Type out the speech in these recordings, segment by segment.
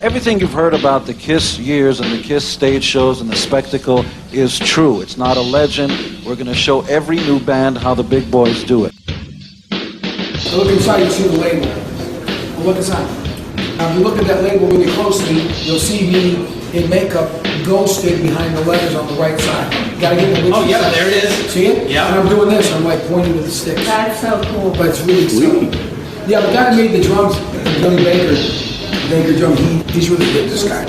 Everything you've heard about the KISS years and the KISS stage shows and the spectacle is true. It's not a legend. We're going to show every new band how the big boys do it. So look inside, you see the label. Well, look inside. Now, if you look at that label really closely, you'll see me in makeup ghosted behind the letters on the right side. You gotta get the Oh, yeah, side. There it is. See it? Yeah. And I'm doing this, I'm like pointing with the sticks. That's so cool. But it's really sweet. Yeah, the guy who made the drums, Billy Baker drum, he's really good, this guy.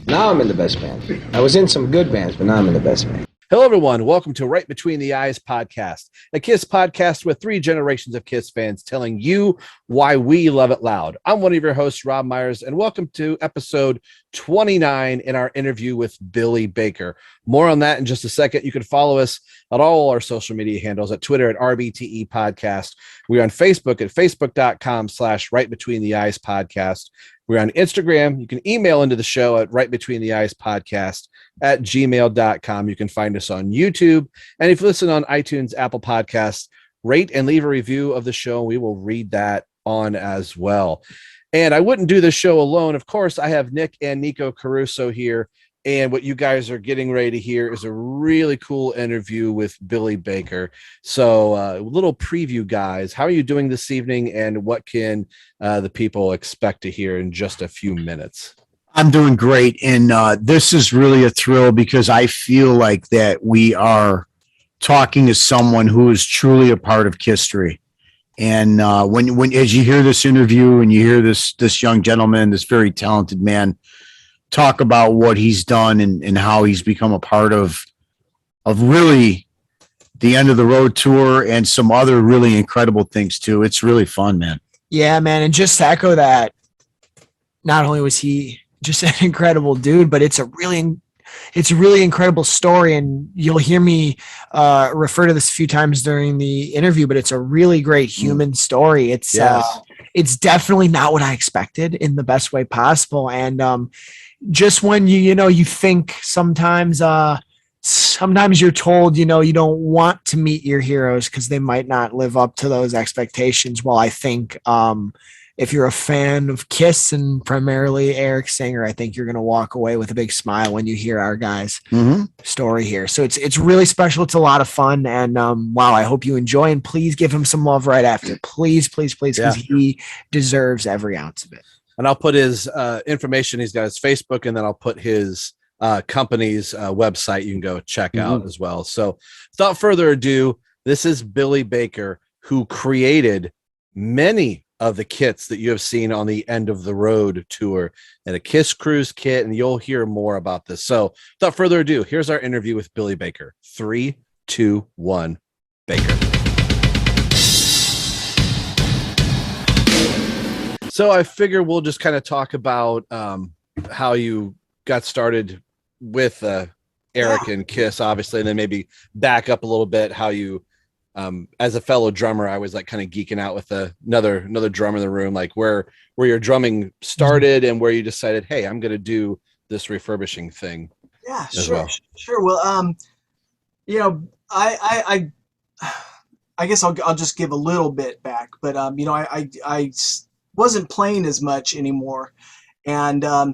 Now I'm in the best band. I was in some good bands, but now I'm in the best band. Hello, everyone. Welcome to Right Between the Eyes podcast, a KISS podcast with three generations of KISS fans telling you why we love it loud. I'm one of your hosts, Rob Myers, and welcome to episode 29 in our interview with Billy Baker. More on that in just a second. You can follow us at all our social media handles, at Twitter at RBTE podcast. We're on Facebook at facebook.com/Right Between the Eyes podcast. We're on Instagram. You can email into the show at rightbetweentheeyespodcast@gmail.com. You can find us on YouTube. And if you listen on iTunes, Apple Podcasts, rate and leave a review of the show. We will read that on as well. And I wouldn't do this show alone. Of course, I have Nick and Nico Caruso here. And what you guys are getting ready to hear is a really cool interview with Billy Baker. So a little preview, guys. How are you doing this evening, and what can the people expect to hear in just a few minutes? I'm doing great. And this is really a thrill because I feel like that we are talking to someone who is truly a part of history. And when as you hear this interview and you hear this young gentleman, this very talented man, talk about what he's done and how he's become a part of really the End of the Road tour and some other really incredible things too. It's really fun, man. Yeah, man. And just to echo that, not only was he just an incredible dude, but it's a really incredible story. And you'll hear me refer to this a few times during the interview, but it's a really great human story. It's definitely not what I expected in the best way possible. And just when you think sometimes you're told, you don't want to meet your heroes because they might not live up to those expectations. Well, I think if you're a fan of KISS and primarily Eric Singer, I think you're going to walk away with a big smile when you hear our guy's story here. So it's really special. It's a lot of fun. And wow, I hope you enjoy, and please give him some love right after. Please, because he deserves every ounce of it. And I'll put his information. He's got his Facebook, and then I'll put his company's website you can go check out as well. So without further ado, this is Billy Baker, who created many of the kits that you have seen on the End of the Road tour and a KISS Cruise kit, and you'll hear more about this. So without further ado, here's our interview with Billy Baker. 3, 2, 1, Baker. So I figure we'll just kind of talk about how you got started with Eric and KISS, obviously, and then maybe back up a little bit how you, as a fellow drummer, I was like kind of geeking out with another drummer in the room, like where your drumming started and where you decided, hey, I'm going to do this refurbishing thing. Yeah, sure. Well, I guess I'll just give a little bit back, but I wasn't playing as much anymore, and I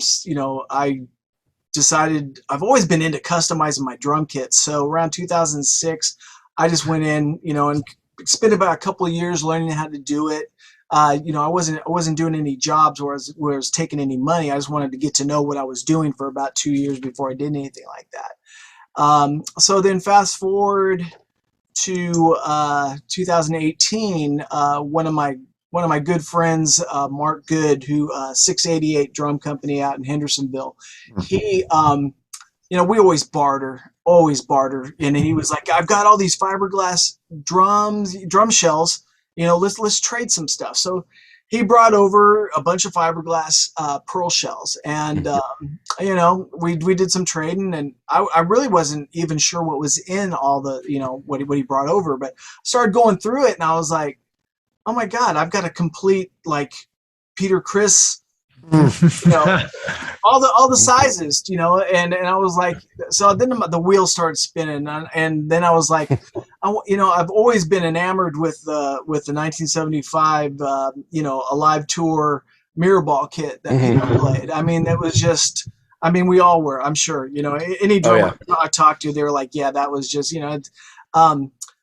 decided I've always been into customizing my drum kits. So around 2006, I just went in, and spent about a couple of years learning how to do it. I wasn't doing any jobs where I was taking any money. I just wanted to get to know what I was doing for about 2 years before I did anything like that. So then fast forward to 2018, one of my good friends, Mark Good, who 688 Drum Company out in Hendersonville, he, we always barter. And he was like, I've got all these fiberglass drum shells, let's trade some stuff. So he brought over a bunch of fiberglass pearl shells, and we did some trading, and I really wasn't even sure what was in all the what he brought over, but started going through it, and I was like, oh my God, I've got a complete Peter Criss, all the sizes, and I was like, so then the wheels started spinning, and then I was like, I've always been enamored with the 1975, Alive tour mirror ball kit that people played. I mean, it was just, I mean, we all were, I'm sure, you know, any drummer I talked to, they were like, yeah, that was just, you know,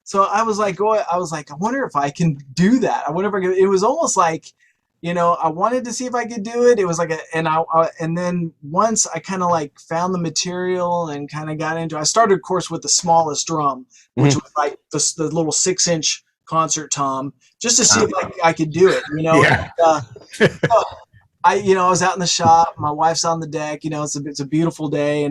so I was like, I wonder if I can do that. I wonder if I could, it was almost like, you know, I wanted to see if I could do it. It was like and then once I kind of like found the material and kind of got into, I started of course with the smallest drum, which was like the little 6-inch concert tom, just to see if I could do it, you know. Yeah. And, I was out in the shop, my wife's on the deck, you know, it's a beautiful day.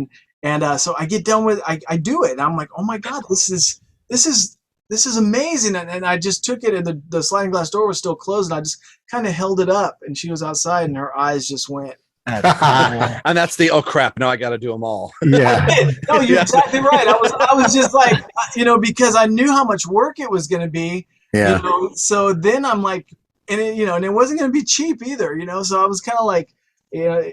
And so I get done with, I do it. And I'm like, oh my God, this is amazing. And I just took it, and the sliding glass door was still closed, and I just kind of held it up, and she was outside, and her eyes just went. And that's the, oh crap, now I got to do them all. Yeah. No, you're exactly right. I was just like, you know, because I knew how much work it was going to be. Yeah. You know, so then I'm like, and it, you know, and it wasn't going to be cheap either, you know. So I was kind of like, you know,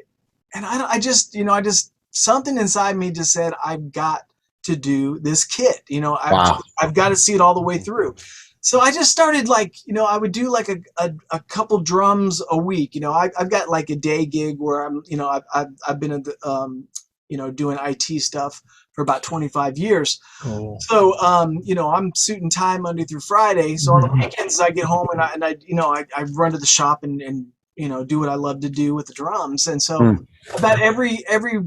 and I just something inside me just said, I've got to do this kit, you know. I've got to see it all the way through. So I just started, like, you know, I would do like a couple drums a week. You know, I've got like a day gig where I'm, you know, I've been in the, you know, doing IT stuff for about 25 years. Cool. So, you know, I'm suit and tie Monday through Friday. So on the weekends I get home and I you know, I run to the shop and you know, do what I love to do with the drums. And so about every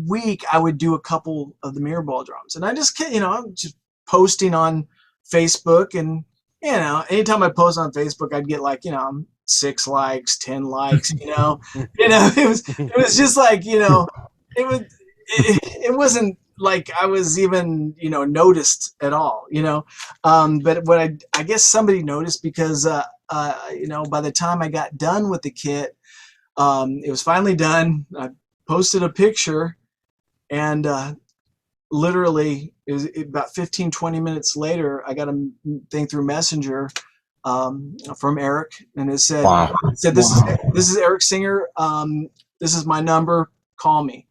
week I would do a couple of the mirror ball drums, and I just, you know, I'm just posting on Facebook, and, you know, anytime I post on Facebook, I'd get like, you know, 6 likes, 10 likes, you know, it was just like, you know, it wasn't like I was even, you know, noticed at all, you know. But what I guess somebody noticed, because, you know, by the time I got done with the kit, it was finally done. I posted a picture, and literally it was about 15-20 minutes later, I got a thing through Messenger from Eric, and it said, this is Eric Singer, this is my number, call me.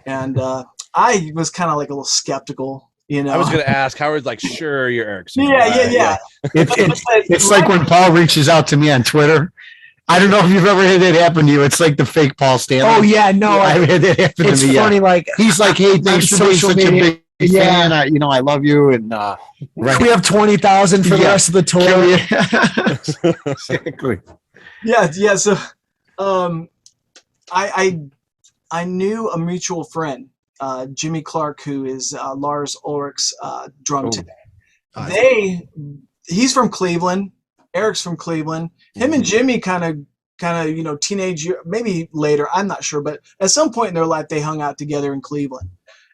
And I was kind of like a little skeptical, you know. I was going to ask, Howard's like, sure, you're Eric Singer. Yeah. It's like when Paul reaches out to me on Twitter. I don't know if you've ever had that happen to you. It's like the fake Paul Stanley. Oh yeah, no, I've had that happen to me. it's funny. Like, He's like, hey, thanks for being such a big fan. I love you. And we have 20,000 for the rest of the tour. Exactly. Yeah. So, I knew a mutual friend, Jimmy Clark, who is Lars Ulrich's drum tech. He's from Cleveland. Eric's from Cleveland. Him and Jimmy kind of, you know, teenage year, maybe later, I'm not sure, but at some point in their life, they hung out together in Cleveland.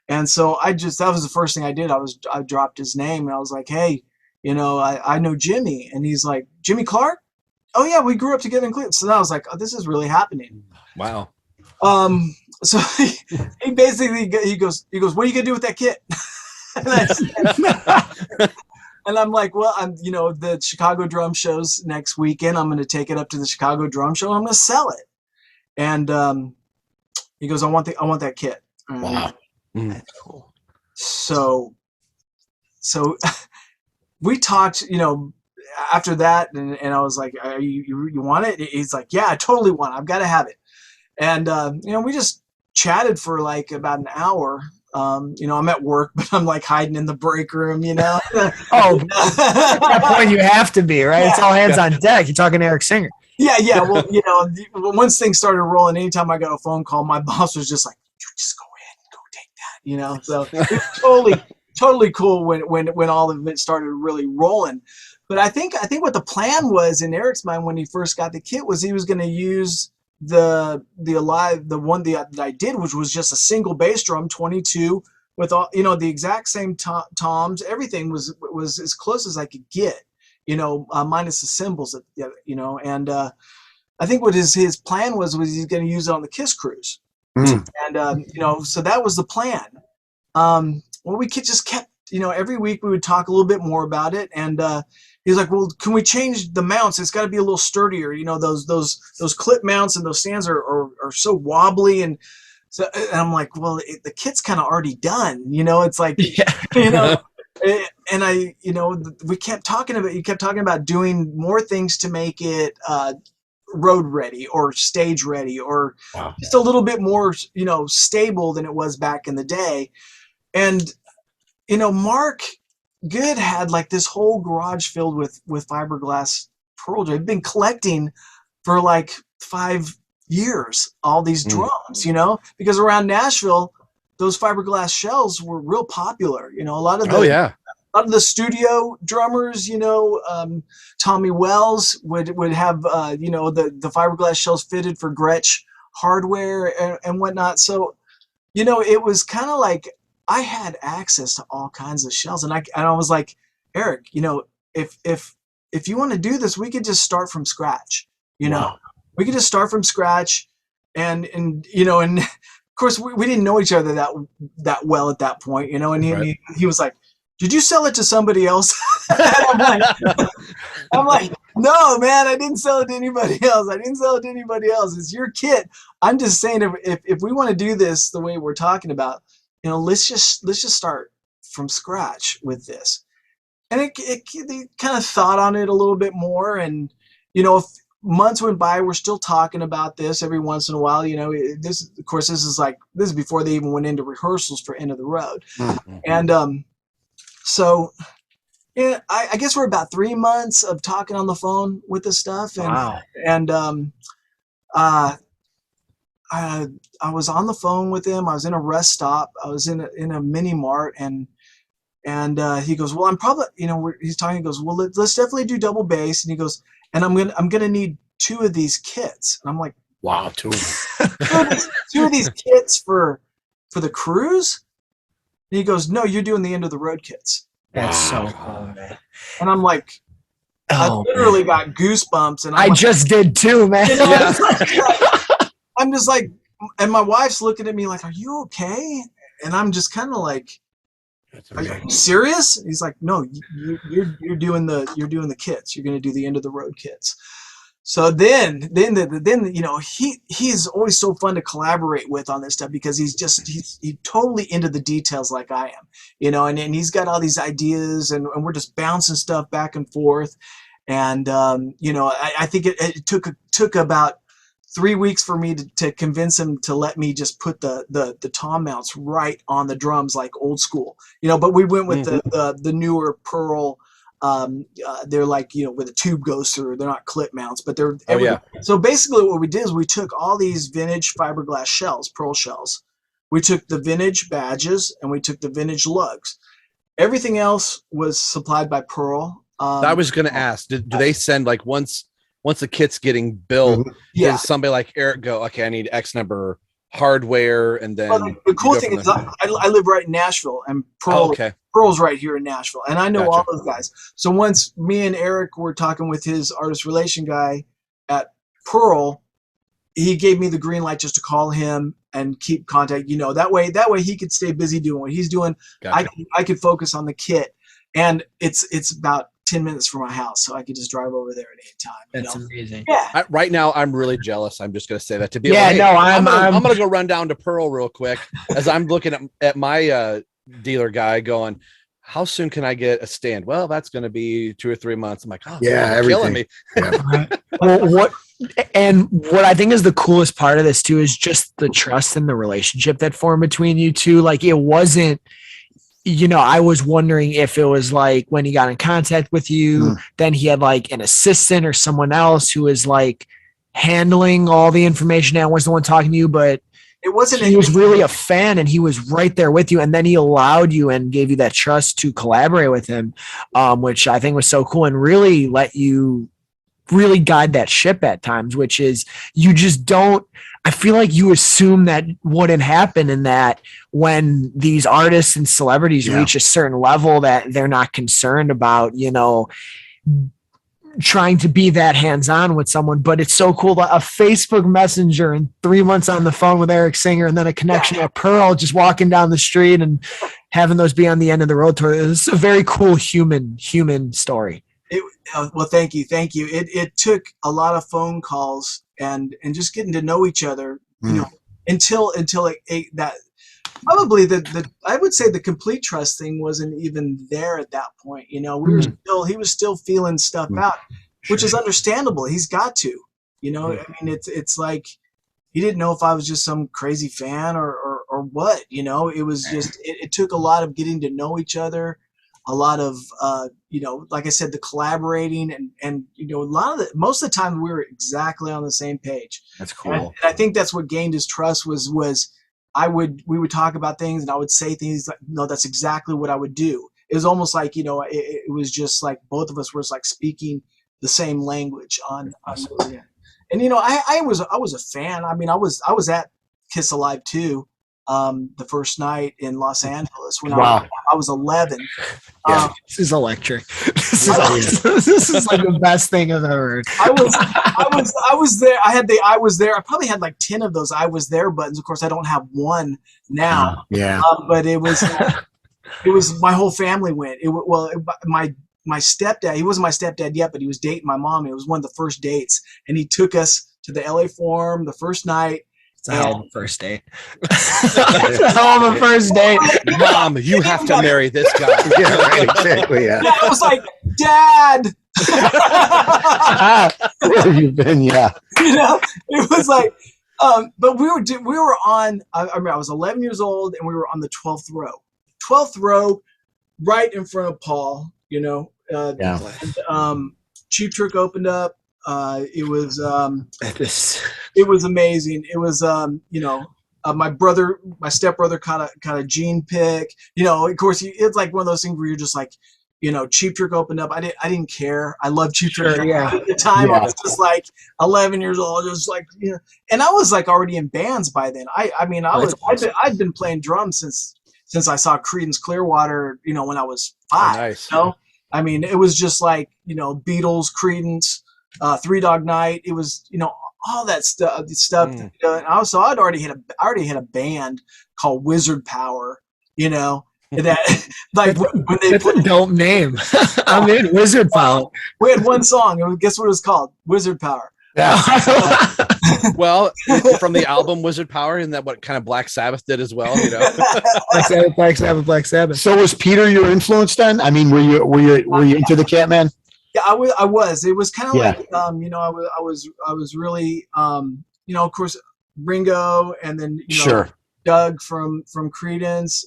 And so that was the first thing I did. I dropped his name, and I was like, hey, you know, I know Jimmy. And he's like, Jimmy Clark? Oh yeah, we grew up together in Cleveland. So then I was like, oh, this is really happening. Wow. So he basically, he goes, what are you gonna do with that kit? And I'm like, well, you know, the Chicago drum show's next weekend. I'm going to take it up to the Chicago drum show. I'm going to sell it. And he goes, I want that kit. Wow. That's cool. So we talked, you know, after that, and I was like, you want it? He's like, yeah, I totally want it. I've got to have it. And, you know, we just chatted for like about an hour. You know, I'm at work, but I'm like hiding in the break room, you know. Oh, at that point you have to be, right? Yeah. It's all hands on deck. You're talking to Eric Singer. Yeah. Well, you know, once things started rolling, anytime I got a phone call, my boss was just like, "You just go in, go take that," you know. So it was totally cool when all of it started really rolling. But I think what the plan was in Eric's mind when he first got the kit was he was going to use the one that I did, which was just a single bass drum, 22, with all, you know, the exact same toms. Everything was as close as I could get, you know, minus the cymbals, you know. And I think what his plan was he's going to use it on the Kiss cruise. And you know, so that was the plan. Well, we just kept, you know, every week we would talk a little bit more about it, and he's like, well, can we change the mounts? It's got to be a little sturdier. You know, those clip mounts and those stands are so wobbly. And so, and I'm like, well, the kit's kind of already done. You know, it's like, you know, and you know, you kept talking about doing more things to make it road ready or stage ready or just a little bit more, stable than it was back in the day. And, Mark Good had like this whole garage filled with fiberglass pearl drums. He'd been collecting for like 5 years, all these drums, because around Nashville, those fiberglass shells were real popular. A lot of the studio drummers, Tommy Wells would have, the fiberglass shells fitted for Gretsch hardware and whatnot. So, it was kind of like I had access to all kinds of shells, and I was like, Eric, if you want to do this, we could just start from scratch. We could just start from scratch, and of course we didn't know each other that well at that point, and he was like, did you sell it to somebody else? I'm like, no, man, I didn't sell it to anybody else. It's your kit. I'm just saying, if we want to do this the way we're talking about, let's just start from scratch with this. And it kind of thought on it a little bit more. And, if months went by, we're still talking about this every once in a while. This is before they even went into rehearsals for End of the Road. Mm-hmm. And, so yeah, I guess we're about 3 months of talking on the phone with this stuff. And, wow. And, I was on the phone with him. I was in a rest stop. I was in a mini mart, and he goes, well, I'm probably, he's talking. He goes, well, let's definitely do double bass. And he goes, and I'm gonna need 2 of these kits. And I'm like, wow, 2. two of these kits for the cruise. And he goes, no, you're doing the End of the Road kits. That's so cool, man. And I'm like, I literally got goosebumps. And I just did too, man. I'm just like, and my wife's looking at me like, are you okay? And I'm just kind of like, are you serious? And he's like, no, you're doing the kits. You're going to do the End of the Road kits. So then he's always so fun to collaborate with on this stuff, because he's totally into the details like I am, and he's got all these ideas, and we're just bouncing stuff back and forth. And, I think it took about 3 weeks for me to convince him to let me just put the tom mounts right on the drums, like old school, but we went with the newer pearl. They're like, where the tube goes through. They're not clip mounts, but they're So basically what we did is we took all these vintage fiberglass shells, pearl shells. We took the vintage badges and we took the vintage lugs. Everything else was supplied by Pearl. I was going to ask, do they send, like, once the kit's getting built, does somebody like Eric go, okay, I need X number hardware, and then the cool thing is I live right in Nashville, and Pearl's right here in Nashville, and I know all those guys. So once me and Eric were talking with his artist relation guy at Pearl, he gave me the green light just to call him and keep contact. That way he could stay busy doing what he's doing. Gotcha. I could focus on the kit, and it's about 10 minutes from my house, so I could just drive over there at any time. That's amazing. Yeah. Right now, I'm really jealous. I'm just going to say that to be. I'm going to go run down to Pearl real quick as I'm looking at my dealer guy going, how soon can I get a stand? Well, that's going to be 2 or 3 months. I'm like, oh, yeah, you're killing me. Yeah. Well, what I think is the coolest part of this too is just the trust and the relationship that formed between you two. Like, it wasn't, I was wondering if it was like when he got in contact with you, then he had like an assistant or someone else who was like handling all the information and was the one talking to you, but it wasn't. He was really a fan, and he was right there with you. And then he allowed you and gave you that trust to collaborate with him, which I think was so cool, and really let you really guide that ship at times, which is you just don't. I feel like you assume that wouldn't happen, and that when these artists and celebrities reach a certain level, that they're not concerned about, trying to be that hands-on with someone. But it's so cool that a Facebook Messenger and 3 months on the phone with Eric Singer, and then a connection at Pearl, just walking down the street and having those be on the End of the Road tour. It's a very cool human story. Well, thank you. It took a lot of phone calls and just getting to know each other, until that probably I would say the complete trust thing wasn't even there at that point. He was still feeling stuff out, which is understandable. He's got to, You know, I mean, it's like he didn't know if I was just some crazy fan or what. You know, it was just it took a lot of getting to know each other, a lot of you know, like I said, the collaborating and you know, most of the time we were exactly on the same page. That's And cool. I think that's what gained his trust was we would talk about things and I would say things like, no, that's exactly what I would do. It was almost like, you know, it was just like both of us were like speaking the same language on and you know, I was a fan. I mean, I was at Kiss Alive too, the first night in Los Angeles when Wow. I was 11. Yeah. This is electric. This is like the best thing I've ever heard. I was there. I was there. I probably had like 10 of those I was there buttons. Of course, I don't have one now. Yeah. But it was my whole family went. My stepdad, he wasn't my stepdad yet, but he was dating my mom. It was one of the first dates, and he took us to the LA Forum the first night. It's a hell of a first date. It's a hell of a first date. Mom, you have to marry this guy. Yeah, right, exactly. Yeah. Yeah, I was like, Dad. Where have you been? Yeah. You know, it was like, but we were on. I remember I was 11 years old, and we were on the 12th row. 12th row, right in front of Paul. You know, Yeah. and, Cheap Trick opened up. It was amazing. It was you know, my stepbrother caught a Gene pick. You know, of course, it's like one of those things where you're just like, you know, Cheap Trick opened up. I didn't care. I loved Cheap Trick. Sure, yeah. At the time, Yeah. I was just like 11 years old, just like, you know, and I was like already in bands by then. I'd been playing drums since I saw Creedence Clearwater, you know, when I was 5. Nice. You know? I mean, it was just like, you know, Beatles, Creedence, Three Dog Night. It was, you know, all that stuff. And also, I'd already had a band called Wizard Power. You know, that like when they That's a dope name. I'm in Wizard Power. we had one song. And guess what it was called? Wizard Power. Well, from the album Wizard Power, and that what kind of Black Sabbath did as well, you know. Black Sabbath. So was Peter your influence then? I mean, were you into the Catman? Yeah, I was. It was kind of Yeah. like, you know, I was really, you know, of course, Ringo, and then you know, Sure. Doug from Creedence.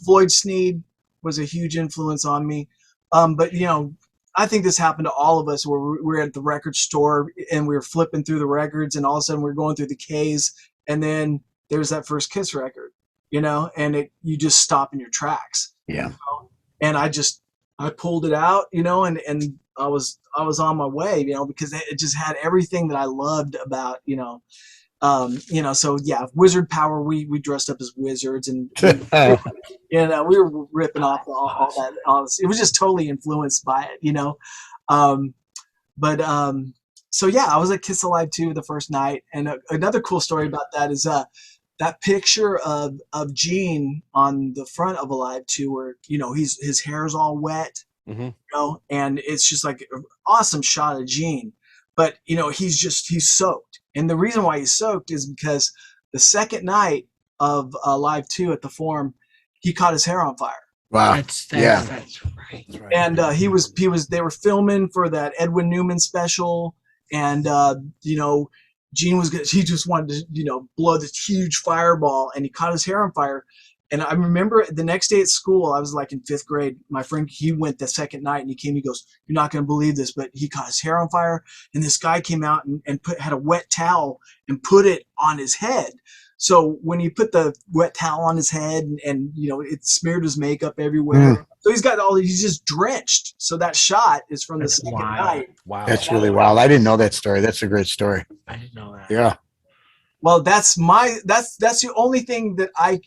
Floyd Sneed was a huge influence on me. But you know, I think this happened to all of us where we were at the record store and we were flipping through the records, and all of a sudden we're going through the K's, and then there's that first Kiss record, you know, and you just stop in your tracks. Yeah. You know? And I pulled it out, you know, and I was on my way, you know, because it just had everything that I loved about, you know, so yeah, Wizard Power, we dressed up as wizards, and you know, we were ripping off all that. It was just totally influenced by it, you know. So yeah, I was at Kiss Alive 2 the first night, and another cool story about that is that picture of Gene on the front of Alive 2, where you know his hair is all wet, you know, and it's just like an awesome shot of Gene, but you know he's soaked, and the reason why he's soaked is because the second night of Live 2 at the Forum, he caught his hair on fire. Wow. That's right. And they were filming for that Edwin Newman special, and you know, Gene he just wanted to, you know, blow this huge fireball, and he caught his hair on fire. And I remember the next day at school, I was like in 5th grade. My friend, he went the second night, and he came. He goes, "You're not going to believe this, but he caught his hair on fire." And this guy came out and had a wet towel and put it on his head. So when he put the wet towel on his head, and you know, it smeared his makeup everywhere. So he's just drenched. So that shot is from the second night. Wow. That's really wild. I didn't know that story. That's a great story. I didn't know that. Yeah. Well, that's the only thing that I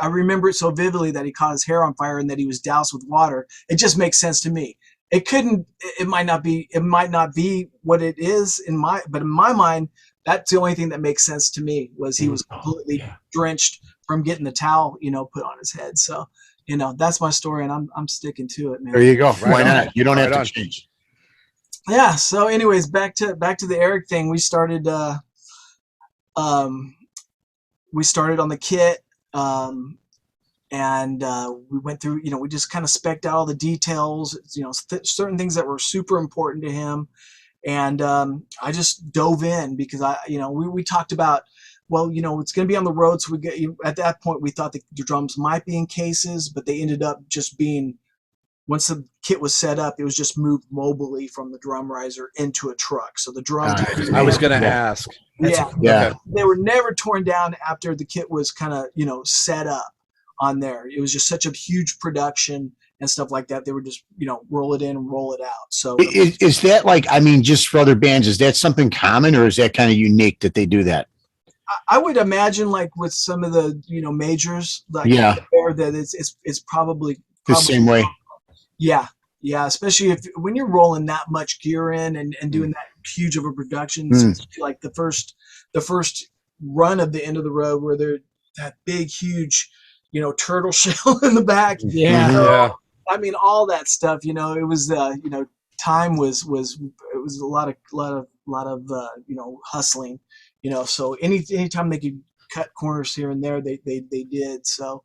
remember it so vividly, that he caught his hair on fire and that he was doused with water. It just makes sense to me. It might not be what it is but in my mind, that's the only thing that makes sense to me, was he was completely drenched from getting the towel, you know, put on his head. So, you know, that's my story, and I'm sticking to it, man. There you go. Right Why on. not? You don't Right have to on. change. Yeah. So anyways, back to the Eric thing. We started on the kit, and we went through, you know, we just kind of specced out all the details, you know, certain things that were super important to him. And I just dove in because we talked about, well, it's going to be on the road. So at that point, we thought the drums might be in cases, but they ended up just being, once the kit was set up, it was just moved mobily from the drum riser into a truck. So the drums, I was going to ask. Yeah. they were never torn down after the kit was kind of, set up on there. It was just such a huge production and stuff like that. They would just, roll it in and roll it out. So Is that like, I mean, just for other bands, is that something common, or is that kind of unique that they do that? I would imagine, like with some of the, majors, like there, that it's probably The same way. Yeah. Especially when you're rolling that much gear in and doing that huge of a production, like the first run of the End of the Road, where they're that big, huge, turtle shell in the back. Yeah. I mean, all that stuff, it was, time was it was a lot of hustling, so anytime they could cut corners here and there, they did. So,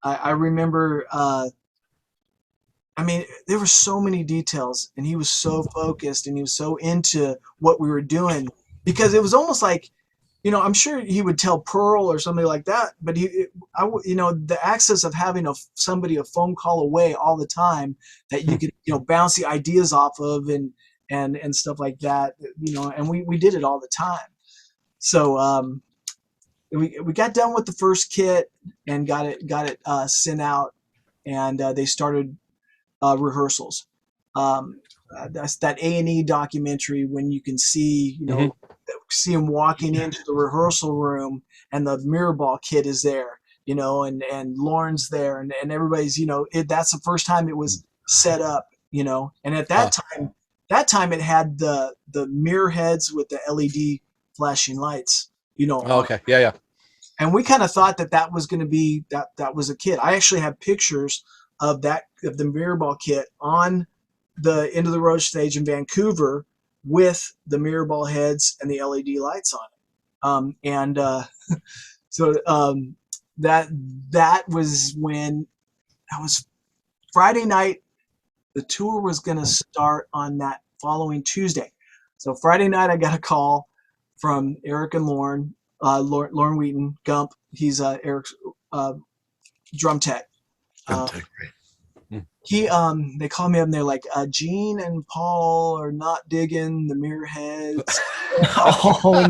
I remember, I mean, there were so many details, and he was so focused, and he was so into what we were doing, because it was almost like, I'm sure he would tell Pearl or somebody like that, but the access of having somebody a phone call away all the time that you could, bounce the ideas off of and stuff like that, and we did it all the time. So, we got done with the first kit and got it sent out, and they started rehearsals. That's that A&E documentary, when you can see, see him walking into the rehearsal room, and the mirror ball kit is there, and Lauren's there, and everybody's, that's the first time it was set up, and at that time it had the mirror heads with the LED flashing lights, Okay. Yeah. and we kind of thought that was going to be that was a kit. I actually have pictures of the mirror ball kit on the End of the Road stage in Vancouver with the mirror ball heads and the LED lights on it. So that was when, that was Friday night. The tour was going to start on that following Tuesday. So Friday night, I got a call from Eric and Lauren Wheaton, Gump. He's Eric's drum tech. They called me up and they're like, Gene and Paul are not digging the mirror heads. Oh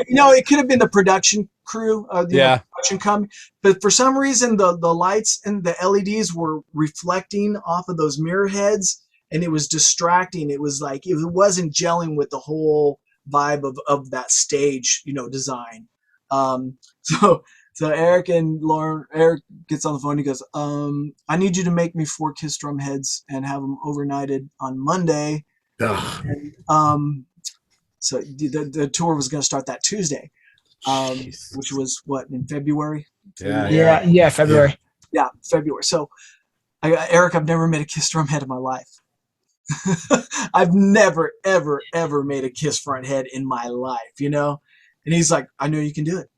no! It could have been the production crew, the production company, but for some reason the lights and the LEDs were reflecting off of those mirror heads, and it was distracting. It was like it wasn't gelling with the whole vibe of that stage, design. So Eric gets on the phone. He goes, I need you to make me 4 Kiss drum heads and have them overnighted on Monday. And, so the tour was going to start that Tuesday, which was in February? Yeah, February. Yeah, February. So Eric, I've never made a Kiss drum head in my life. I've never, ever, ever made a Kiss front head in my life, And he's like, I know you can do it.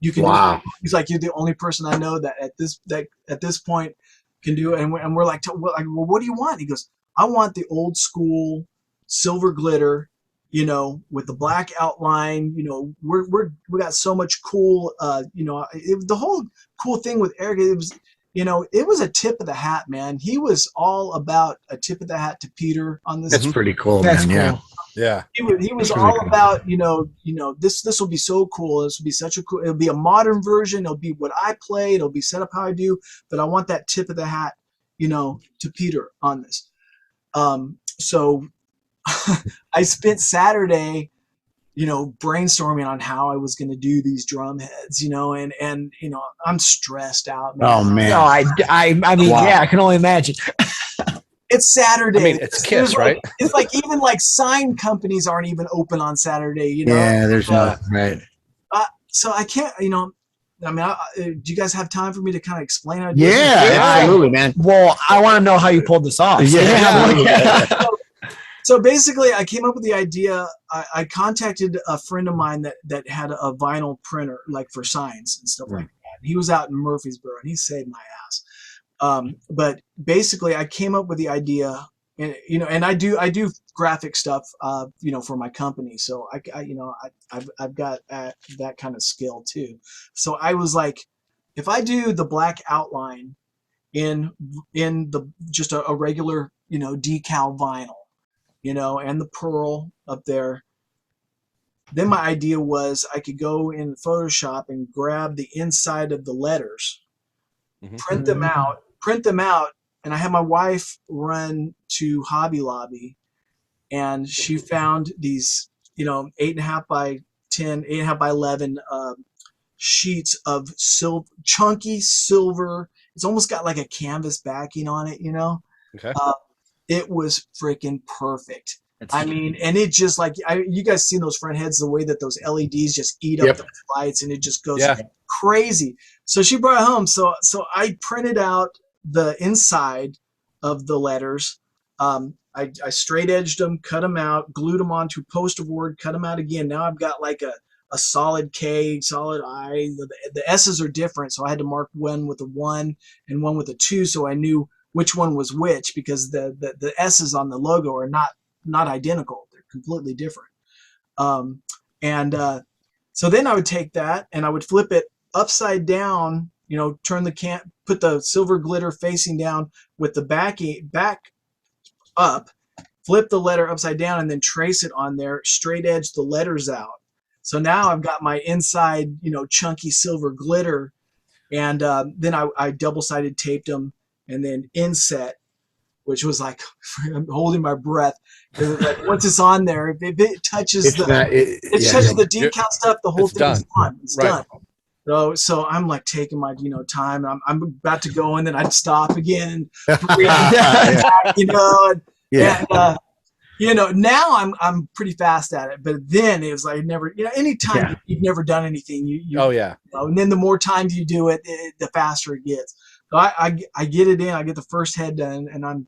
You can. Wow. Do it. He's like, you're the only person I know that at this point can do it. And we're like, well, what do you want? He goes, I want the old school silver glitter, with the black outline. We got so much cool. The whole cool thing with Eric, it was a tip of the hat, man. He was all about a tip of the hat to Peter on this. That's pretty cool, That's man. cool. Yeah. He was all about, this will be so cool. This will be such a cool, it'll be a modern version. It'll be what I play. It'll be set up how I do, but I want that tip of the hat, to Peter on this. So I spent Saturday, brainstorming on how I was going to do these drum heads, and I'm stressed out, man. Oh man. No, I mean, Wow. yeah, I can only imagine. It's Saturday. I mean, it's Kiss, right? It's like even like sign companies aren't even open on Saturday, Yeah, there's no right. So I can't, do you guys have time for me to kind of explain how to do Yeah, this? absolutely, man. Well, I want to know how you pulled this off. Yeah. So basically, I came up with the idea. I contacted a friend of mine that had a vinyl printer, like for signs and stuff like that. He was out in Murfreesboro, and he saved my ass. But basically, I came up with the idea, and I do graphic stuff, for my company. So I've got that kind of skill too. So I was like, if I do the black outline in the just a regular, decal vinyl, and the pearl up there, then my idea was I could go in Photoshop and grab the inside of the letters, print them out, and I had my wife run to Hobby Lobby, and she found these, 8.5 by 10, 8.5 by 11 sheets of chunky silver. It's almost got like a canvas backing on it, Okay. It was freaking perfect. I mean, and it just like, you guys seen those front heads, the way that those LEDs just eat up the lights, and it just goes crazy. So she brought it home. So I printed out the inside of the letters. I straight edged them, cut them out, glued them onto poster board, cut them out again. Now I've got like a solid K, solid I. The S's are different, so I had to mark one with a 1 and one with a 2, so I knew which one was which, because the S's on the logo are not identical. They're completely different. So then I would take that and I would flip it upside down, turn put the silver glitter facing down with the back up, flip the letter upside down, and then trace it on there, straight edge the letters out. So now I've got my inside, chunky silver glitter, and then I double-sided taped them, and then inset, which was like, I'm holding my breath. Like, once it's on there, if it touches touches the decal stuff, the whole thing is done. It's done. So I'm like taking my, time. I'm about to go, and then I'd stop again and breathe, now I'm pretty fast at it. But then it was like never, anytime you've never done anything, and then the more times you do it, the faster it gets. So I get it in. I get the first head done, and I'm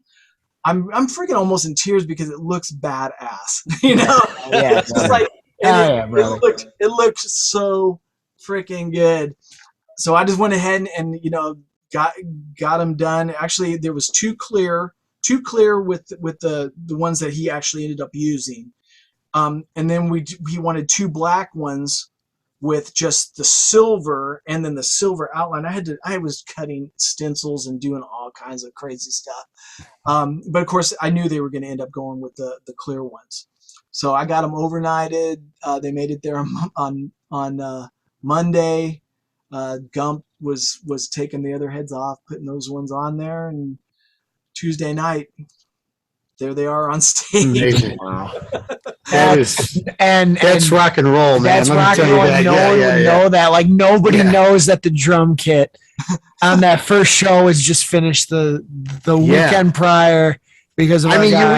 freaking almost in tears because it looks badass. It's just like it looked so freaking good. So I just went ahead and got them done. Actually, there was two clear with the ones that he actually ended up using, and then he wanted 2 black ones with just the silver, and then the silver outline. I was cutting stencils and doing all kinds of crazy stuff. But of course I knew they were going to end up going with the clear ones. So I got them overnighted. They made it there on Monday. Gump was taking the other heads off, putting those ones on there, and Tuesday night, there they are on stage. Amazing. Wow. That's rock and roll, man. That's rock and roll. No one would know that. Like, nobody knows that the drum kit on that first show was just finished the weekend prior, because of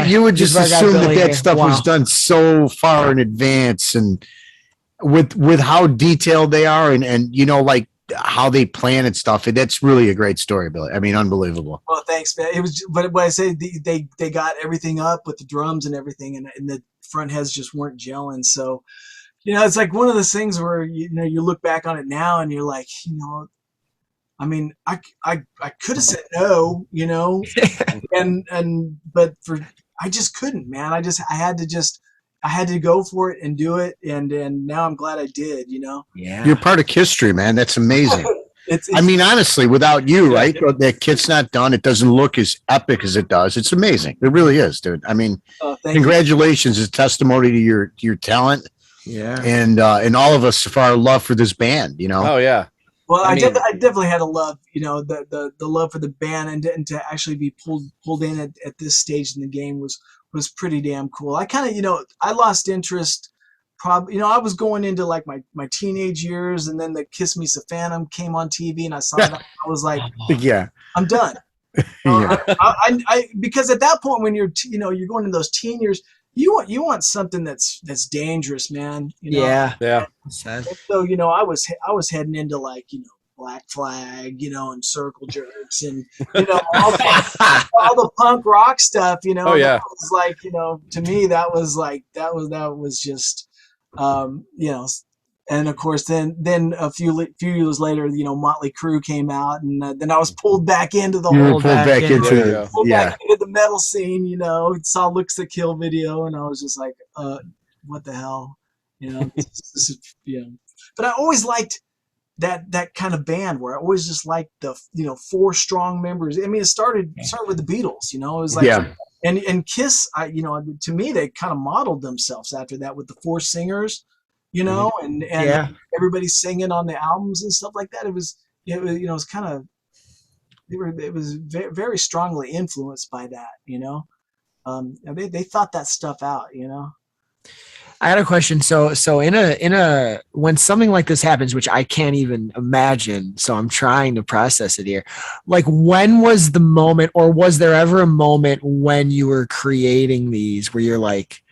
you would just assume that stuff was done so far in advance, and with how detailed they are, and like how they plan and stuff. That's really a great story, Billy. I mean, unbelievable. Well, thanks, man. It was, but when I say they got everything up with the drums and everything, and the front heads just weren't gelling. So, it's like one of those things where you look back on it now and you're like, I mean, I could have said no, but I just couldn't, man. I had to go for it and do it, and now I'm glad I did. Yeah, you're part of history, man. That's amazing. I mean, honestly, without you, right? That kit's not done. It doesn't look as epic as it does. It's amazing. It really is, dude. I mean, congratulations! It's testimony to your talent. Yeah, and all of us for our love for this band. Oh yeah. Well, I definitely had a love, the love for the band, and to actually be pulled in at this stage in the game was pretty damn cool. I kind of, I lost interest. Probably, I was going into like my teenage years, and then the Kiss Me Sa Phantom came on TV, and I saw that. I was like, I'm done. I because at that point when you're you're going into those teen years, you want something that's dangerous, man. Yeah. So I was heading into like Black Flag, and Circle Jerks, and all the punk rock stuff. Oh yeah. That was like to me that was just And of course, then a few years later, Motley Crue came out, and then I was pulled back into the You were whole pulled back There you into go. it. pulled Yeah. back into the metal scene. Saw Looks to Kill video, and I was just like, what the hell, this is. But I always liked that kind of band where I always just liked the 4 strong members. I mean, it started with the Beatles. It was like, Yeah. and Kiss. To me, they kind of modeled themselves after that with the 4 singers. And Yeah. everybody singing on the albums and stuff like that. It was kind of, it was very, very strongly influenced by that. They thought that stuff out. I had a question. So in a when something like this happens, which I can't even imagine, so I'm trying to process it here. Like, when was the moment, or was there ever a moment when you were creating these where you're like,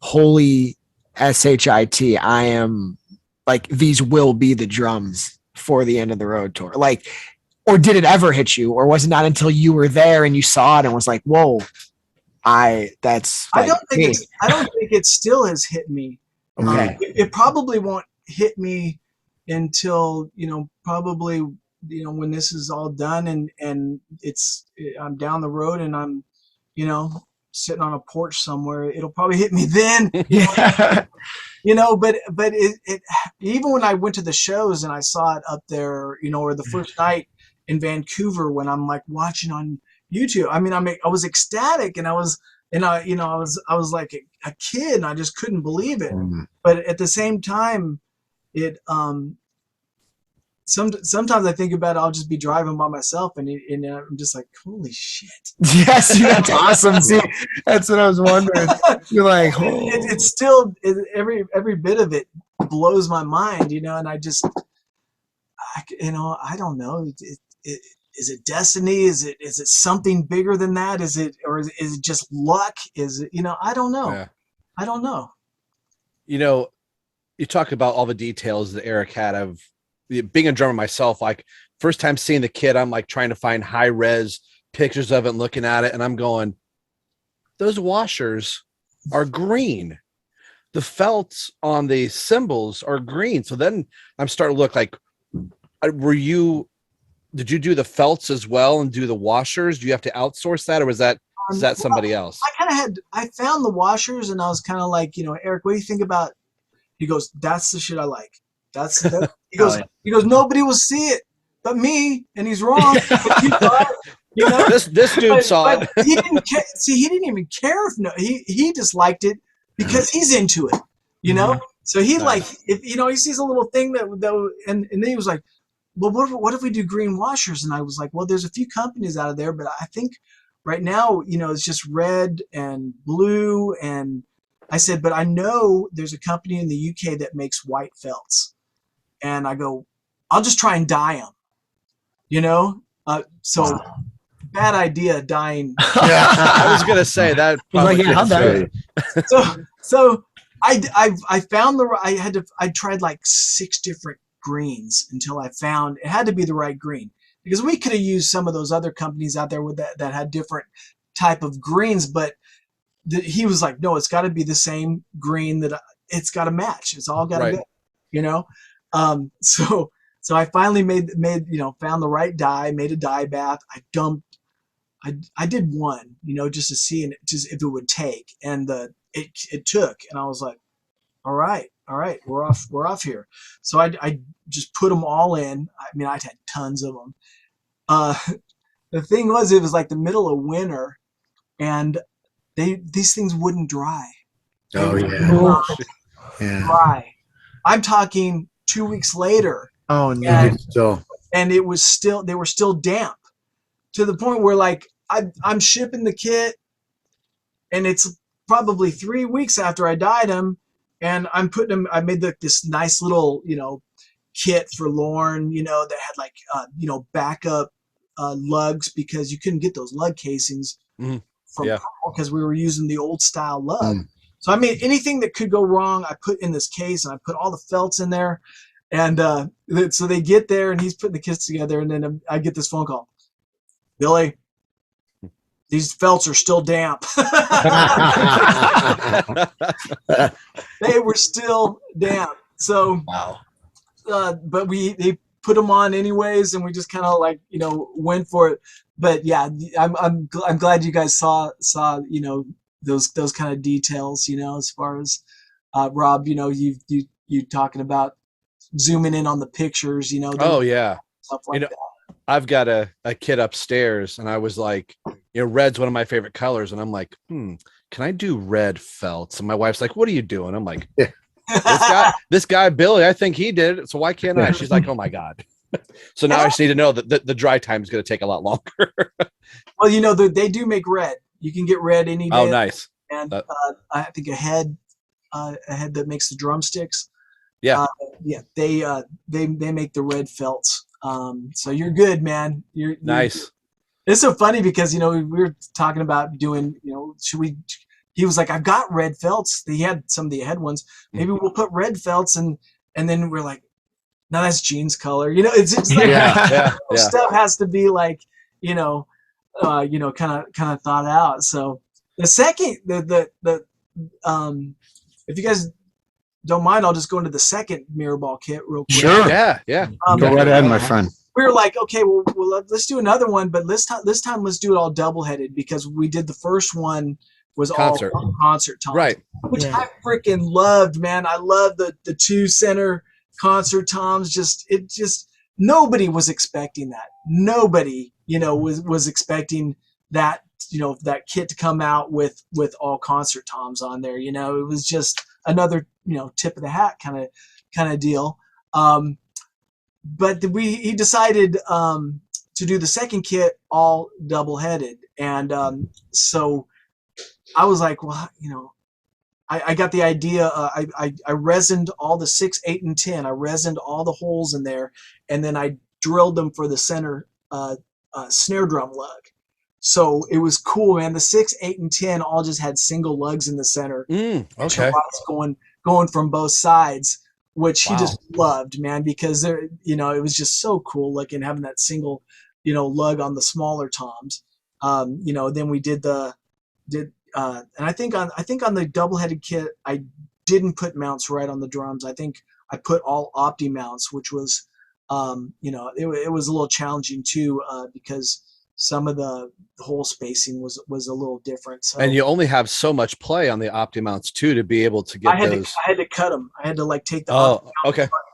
holy shit, I am like, these will be the drums for the End of the Road tour? Like, or did it ever hit you, or was it not until you were there and you saw it and was like, whoa, I don't think it still has hit me. Okay. It probably won't hit me until probably when this is all done and I'm down the road and I'm sitting on a porch somewhere. It'll probably hit me then. Yeah. But it even when I went to the shows and I saw it up there, or the first night in Vancouver when I'm like watching on YouTube. I mean, I was ecstatic, and I was like a kid, and I just couldn't believe it. But at the same time, it sometimes I think about it, I'll just be driving by myself, and I'm just like, holy shit. Yes, that's awesome. See, that's what I was wondering. You're like, oh. It's still every bit of it blows my mind, and I just, I don't know. Is it destiny? Is it something bigger than that? Is it just luck? Is it, I don't know. Yeah. I don't know. You talk about all the details that Eric had of being a drummer myself. Like, first time seeing the kit, I'm like trying to find high res pictures of it and looking at it. And I'm going, those washers are green. The felts on the cymbals are green. So then I'm starting to look like, did you do the felts as well and do the washers? Do you have to outsource that, or is that somebody else? I found the washers, and I was kind of like, Eric, what do you think about? He goes, that's the shit I like. He goes, nobody will see it but me, and he's wrong. But you thought, This dude saw it. He didn't care. See, he didn't even care he just liked it because he's into it, Mm-hmm. So he he sees a little thing that and then he was like, well, what if we do green washers? And I was like, well, there's a few companies out of there, but I think right now, it's just red and blue. And I said, but I know there's a company in the UK that makes white felts. And I go, I'll just try and dye them, so bad idea dyeing. I was going to say that. So I found I tried like 6 different greens until I found it had to be the right green, because we could have used some of those other companies out there with that had different type of greens, but he was like, no, it's got to be the same green, that it's got to match. It's all got to go, so I finally made found the right dye, made a dye bath. I did one, just to see just if it would take, and it took, and I was like, all right, we're off here. So I just put them all in. I mean, I'd had tons of them. The thing was, it was like the middle of winter, and these things wouldn't dry. Oh yeah. Dry. I'm talking 2 weeks later. Oh no. And they were still damp, to the point where, like, I'm shipping the kit, and it's probably 3 weeks after I dyed them. And I'm putting them, I made this nice little, kit for Lorne, that had like, backup lugs, because you couldn't get those lug casings because we were using the old style lug. So I made anything that could go wrong, I put in this case, and I put all the felts in there. And so they get there, and he's putting the kits together, and then I get this phone call. Billy, these felts are still damp. They were still damp. So, Wow. but they put them on anyways, and we just kind of like, went for it. But yeah, I'm glad you guys saw those kind of details, as far as Rob, you talking about zooming in on the pictures, Oh yeah. stuff like that. I've got a kid upstairs, and I was like, red's one of my favorite colors, and I'm like, can I do red felts? And my wife's like, what are you doing? I'm like, this guy Billy, I think he did it, so why can't I? She's like, oh my God. So now I just need to know that the dry time is going to take a lot longer. Well, they do make red. You can get red any day. Oh, nice. And I think a head that makes the drumsticks. Yeah. They make the red felts. So you're good, man. You're nice. It's so funny because, we were talking about doing, he was like, I've got red felts. He had some of the head ones. Maybe we'll put red felts, and then we're like, no, that's Gene's color. It's like stuff has to be like, kind of thought out. So the second, if you guys don't mind, I'll just go into the second mirror ball kit real quick. Sure. Yeah. Go right ahead, my friend. We were like, okay, well, let's do another one, but this time let's do it all double headed, because we did the first one was Concert. all concert toms, Right. Which I freaking loved, man. I love the two center concert toms. Nobody was expecting that. Nobody, was expecting that, that kit to come out with all concert toms on there. It was just another, tip of the hat kind of deal. But he decided to do the second kit all double headed, and so I was like, well, I got the idea. I resined all the 6, 8, and 10. I resined all the holes in there, and then I drilled them for the center snare drum lug. So it was cool, man. The 6, 8, and 10 all just had single lugs in the center. Okay. Going from both sides, which he just loved, man, because it was just so cool looking, having that single, lug on the smaller toms. Then we and I think on the double-headed kit, I didn't put mounts right on the drums. I think I put all opti mounts, which was, it was a little challenging too, because some of the hole spacing was a little different. So, and you only have so much play on the opti mounts too to be able to get those. I had to cut them. I had to take the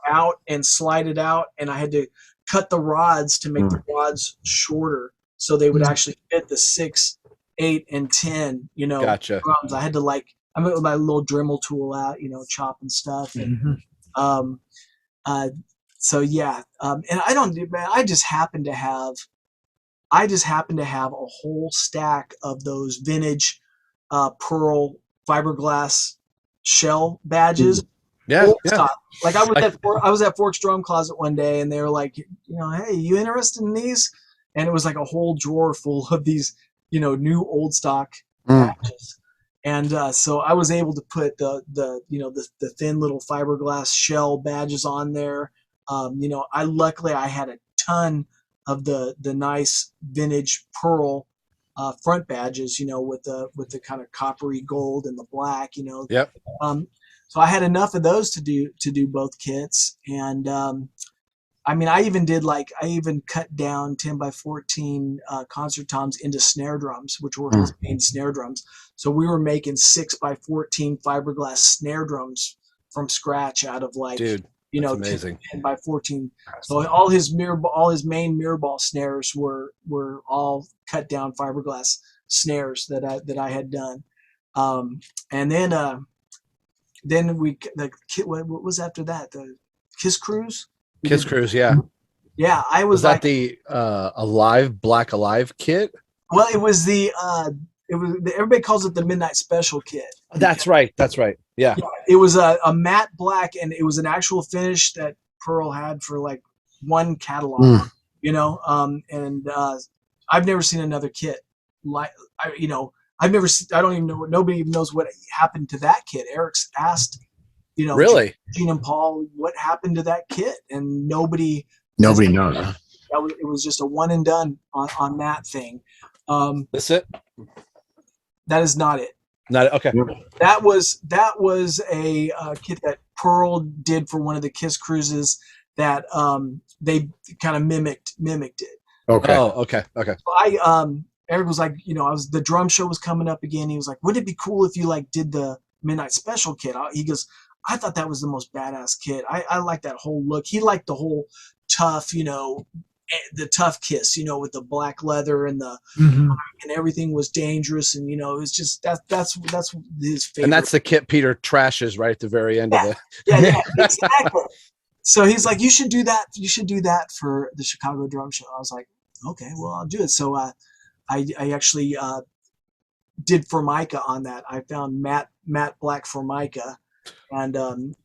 out and slide it out, and I had to cut the rods to make the rods shorter so they would actually fit the 6, 8, and 10, Gotcha. drums. I had to I went with my little Dremel tool out, chopping stuff. And, so yeah. And I just happened to have a whole stack of those vintage, pearl fiberglass shell badges. Yeah. Like I was at Forks Drum Closet one day, and they were like, hey, you interested in these? And it was like a whole drawer full of these, new old stock badges. And so I was able to put the thin little fiberglass shell badges on there. Luckily I had a ton of the nice vintage pearl front badges, with the kind of coppery gold and the black, Yep. So I had enough of those to do both kits. And I even cut down 10x14 concert toms into snare drums, which were his main snare drums. So we were making 6x14 fiberglass snare drums from scratch out of Dude, amazing. 10x14. So all his main mirror ball snares were all cut down fiberglass snares that I had done. And then what was after that? The Kiss Cruise? Kiss Cruise, yeah. Yeah, I was that the Black Alive kit? Well, it was everybody calls it the Midnight Special kit. That's right. Yeah. It was a matte black, and it was an actual finish that Pearl had for like one catalog, and I've never seen another kit I've never seen, I don't even know, nobody even knows what happened to that kit. Eric's asked, really, Gene and Paul, what happened to that kit? And nobody knows. Huh? It was just a one and done on that thing. That's it. That is not it. Not okay. That was a kit that Pearl did for one of the Kiss cruises that they kind of mimicked it. Okay. Oh, okay. So Eric was like, the drum show was coming up again. He was like, wouldn't it be cool if you like did the Midnight Special kit? He goes, I thought that was the most badass kit. I like that whole look. He liked the whole tough, the tough Kiss, with the black leather and the and everything was dangerous, and it's just that's his favorite. And that's the kit Peter trashes right at the very end of it. Yeah, exactly. So he's like, you should do that. You should do that for the Chicago Drum Show. I was like, okay, well, I'll do it. So I actually did Formica on that. I found matte black Formica and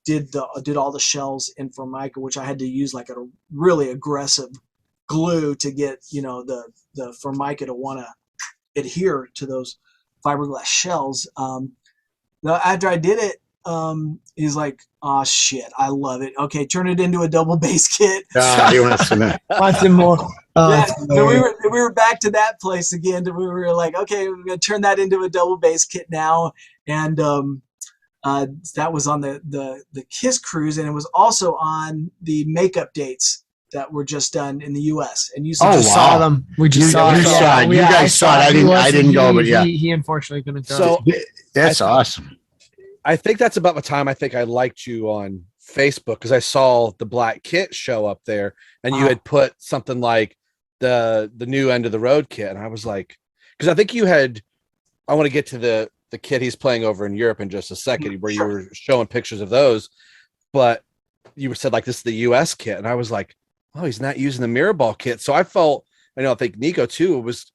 did all the shells in Formica, which I had to use like a really aggressive glue to get the Formica to want to adhere to those fiberglass shells. After I did it, he's like, oh shit, I love it. Okay, turn it into a double bass kit. You want to see that? Want some more? So we were back to that place again. We were like, okay, we're gonna turn that into a double bass kit now, and that was on the Kiss cruise, and it was also on the makeup dates that were just done in the U.S. And you saw them. We just saw it. You guys saw it. I didn't go, but yeah, he unfortunately couldn't go. So that's awesome. I think that's about the time I think I liked you on Facebook, because I saw the black kit show up there, and you had put something like the new End of the Road kit, and I was like, because I think you had. I want to get to the kit he's playing over in Europe in just a second, where you were showing pictures of those, but you said like this is the U.S. kit, and I was like, oh, he's not using the mirror ball kit. So I think Nico too. It was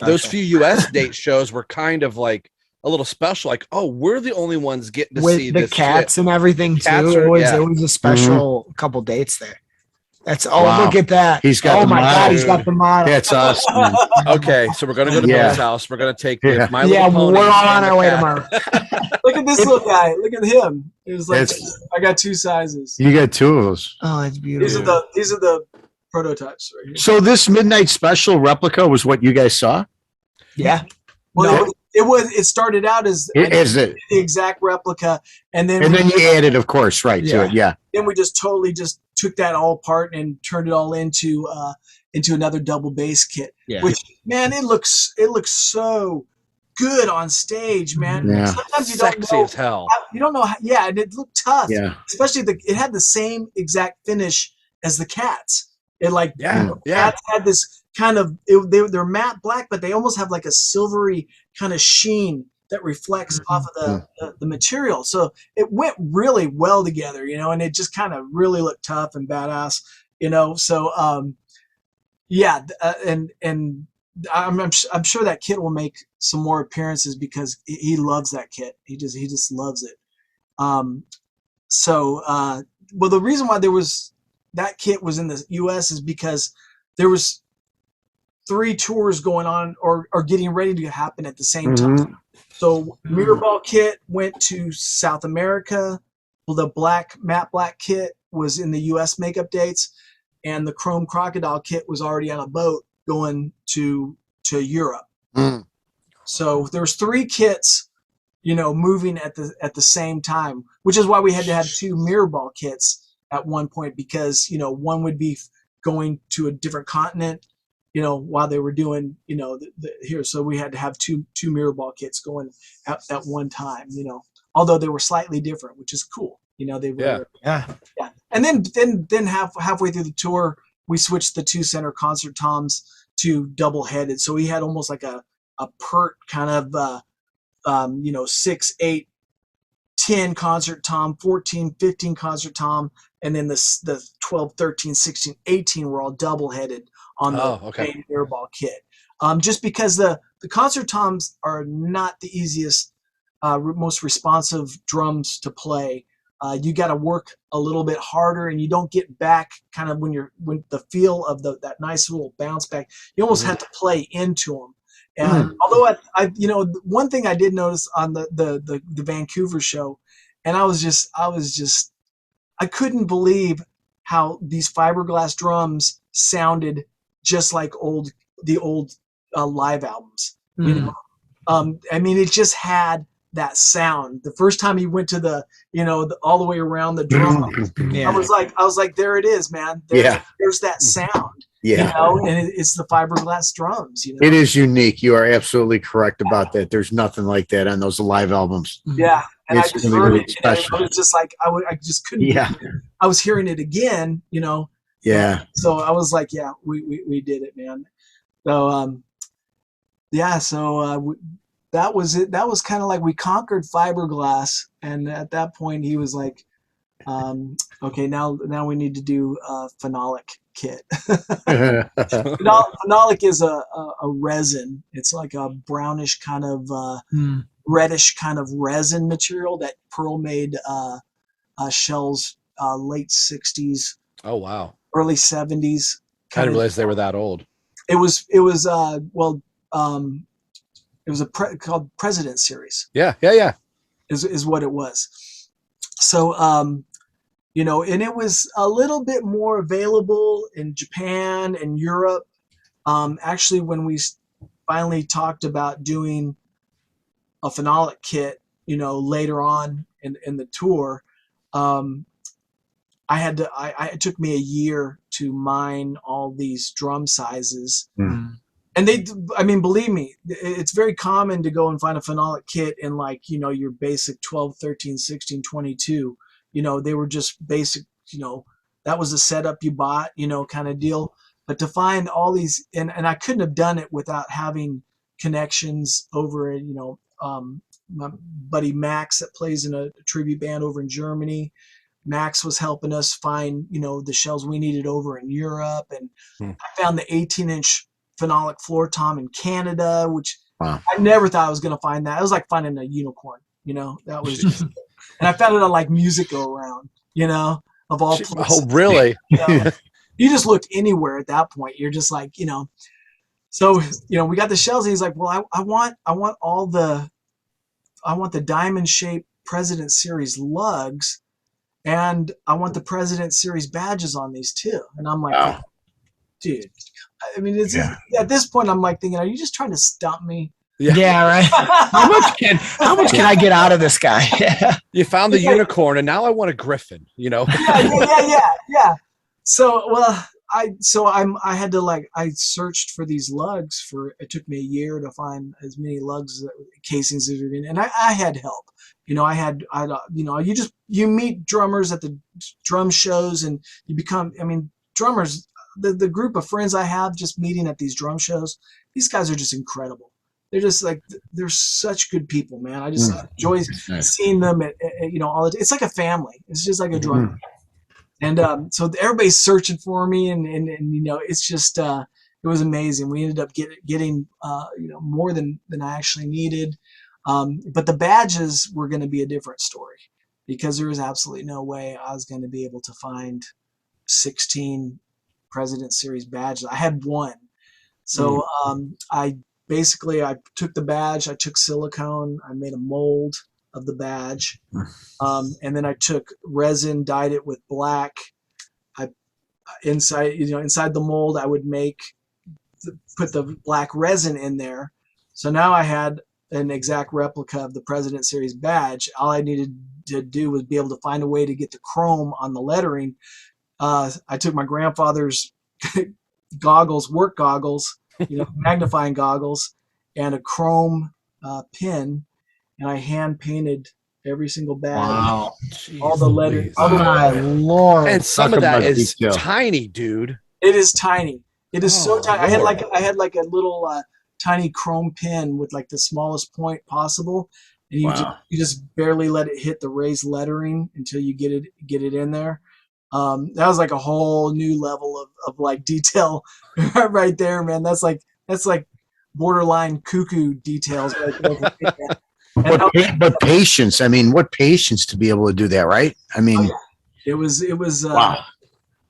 those few U.S. date shows were kind of like a little special. Like, oh, we're the only ones getting to see the this cats kit. And everything too. It was a special couple dates there. That's look at that. He's got the model. He's got the model. That's awesome. Okay, so we're gonna go to Bill's house. We're gonna take my little pony. We're all on our way tomorrow. Look at this little guy. Look at him. It was like I got two sizes. You got two of those. Oh, that's beautiful. These are the prototypes right here. So this Midnight Special replica was what you guys saw? Yeah. Well, it started out as the exact replica, and then you added, of course, to it. Yeah. Then we just totally took that all apart and turned it all into another double bass kit. Yeah. Which, man, it looks so good on stage, man. Yeah. Sometimes you Sexy don't know as hell. You don't know how, and it looked tough. Yeah. Especially it had the same exact finish as the Cats. Cats had this kind of they're matte black, but they almost have like a silvery kind of sheen that reflects off of the material. So it went really well together, and it just kind of really looked tough and badass, So and I'm sure that kit will make some more appearances because he loves that kit. He just loves it. Well, the reason why that kit was in the U.S. is because there was 3 tours going on or getting ready to happen at the same time. So Mirrorball kit went to South America. Well, the matte black kit was in the U.S. makeup dates, and the Chrome Crocodile kit was already on a boat going to Europe. So there's 3 kits, moving at the same time, which is why we had to have 2 Mirrorball kits at one point, because one would be going to a different continent, while they were doing, here. So we had to have two Mirrorball kits going at one time, although they were slightly different, which is cool. They were, yeah. And then halfway through the tour, we switched the 2 center concert toms to double headed. So we had almost like a pert kind of, 6, 8, 10 concert tom, 14, 15 concert tom. And then the 12, 13, 16, 18 were all double headed on the main Mirrorball kit. Just because the concert toms are not the easiest, most responsive drums to play. You got to work a little bit harder, and you don't get back kind of when the feel of that nice little bounce back. You almost have to play into them. And although I one thing I did notice on the Vancouver show, and I couldn't believe how these fiberglass drums sounded just like the old live albums. I mean, it just had that sound. The first time he went to the, all the way around the drum, Yeah. I was like, there it is, man. There's that sound. Yeah. And it's the fiberglass drums. It is unique. You are absolutely correct about that. There's nothing like that on those live albums. Yeah. And It's I just really, heard really it. special. I was just like, I just couldn't. Yeah. I was hearing it again, Yeah. So I was like, yeah, we did it, man. So, yeah. So that was it. That was kind of like we conquered fiberglass. And at that point he was like, okay, now we need to do a phenolic kit. Phenolic is a resin. It's like a brownish kind of reddish kind of resin material that Pearl made shells late 60s. Oh wow. Early 70s. I didn't realize they were that old. It was called President Series. Yeah. Is what it was. So and it was a little bit more available in Japan and Europe. Actually, when we finally talked about doing a phenolic kit, later on in the tour, it took me a year to mine all these drum sizes. And believe me, it's very common to go and find a phenolic kit in your basic 12, 13, 16, 22. They were just basic, that was the setup you bought, kind of deal. But to find all these, and I couldn't have done it without having connections over, my buddy Max that plays in a tribute band over in Germany. Max was helping us find, the shells we needed over in Europe. And I found the 18-inch phenolic floor tom in Canada, which I never thought I was going to find that. It was like finding a unicorn, that was just, and I found it on like Musico around, of all places. Oh, really? You just look anywhere at that point. You're just like, so, we got the shells. And he's like, well, I want the diamond shaped President Series lugs. And I want the President Series badges on these too. And I'm like, dude, I mean, at this point, I'm like thinking, are you just trying to stump me? Yeah, right. How much can I get out of this guy? You found the unicorn, and now I want a griffin. Yeah. So, I had to I searched for these lugs it took me a year to find as many lugs casings as there, and I had help. You meet drummers at the drum shows, and you become. Drummers. The group of friends I have just meeting at these drum shows, these guys are just incredible. They're just they're such good people, man. I just enjoy seeing them at all the. It's like a family. It's just like a drum. And so everybody's searching for me, and it's just it was amazing. We ended up getting more than I actually needed. But the badges were going to be a different story, because there was absolutely no way I was going to be able to find 16 President Series badges. I had one. So I took the badge, I took silicone, I made a mold of the badge. And then I took resin, dyed it with black. Inside the mold, I would put the black resin in there. So now I had an exact replica of the President Series badge. All I needed to do was be able to find a way to get the chrome on the lettering. I took my grandfather's goggles, work goggles, magnifying goggles, and a chrome pin, and I hand painted every single badge. Wow. All the letters. My Lord. And some of that is tiny, dude. It is tiny. It is so tiny. Lord. I had a little tiny chrome pin with the smallest point possible, and you just barely let it hit the raised lettering until you get it in there. That was a whole new level of detail right there, man. That's like borderline cuckoo details right there. But patience. What patience to be able to do that, right? It was wow.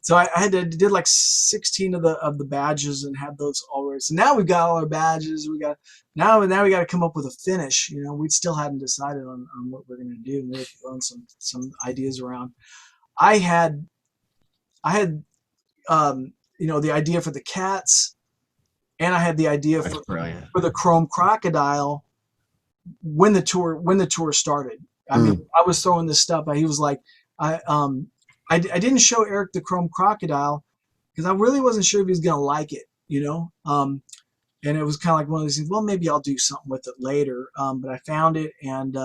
So I did 16 of the badges and had those already. So now we've got all our badges. Now we got to come up with a finish. We still hadn't decided on what we're going to do. We're throwing some ideas around. I had the idea for the cats, and I had the idea for the chrome crocodile, when the tour started. I mean, I was throwing this stuff. He was like, I didn't show Eric the Chrome Crocodile because I really wasn't sure if he was gonna like it, and it was kind of like one of these things. Well, maybe I'll do something with it later. But I found it, and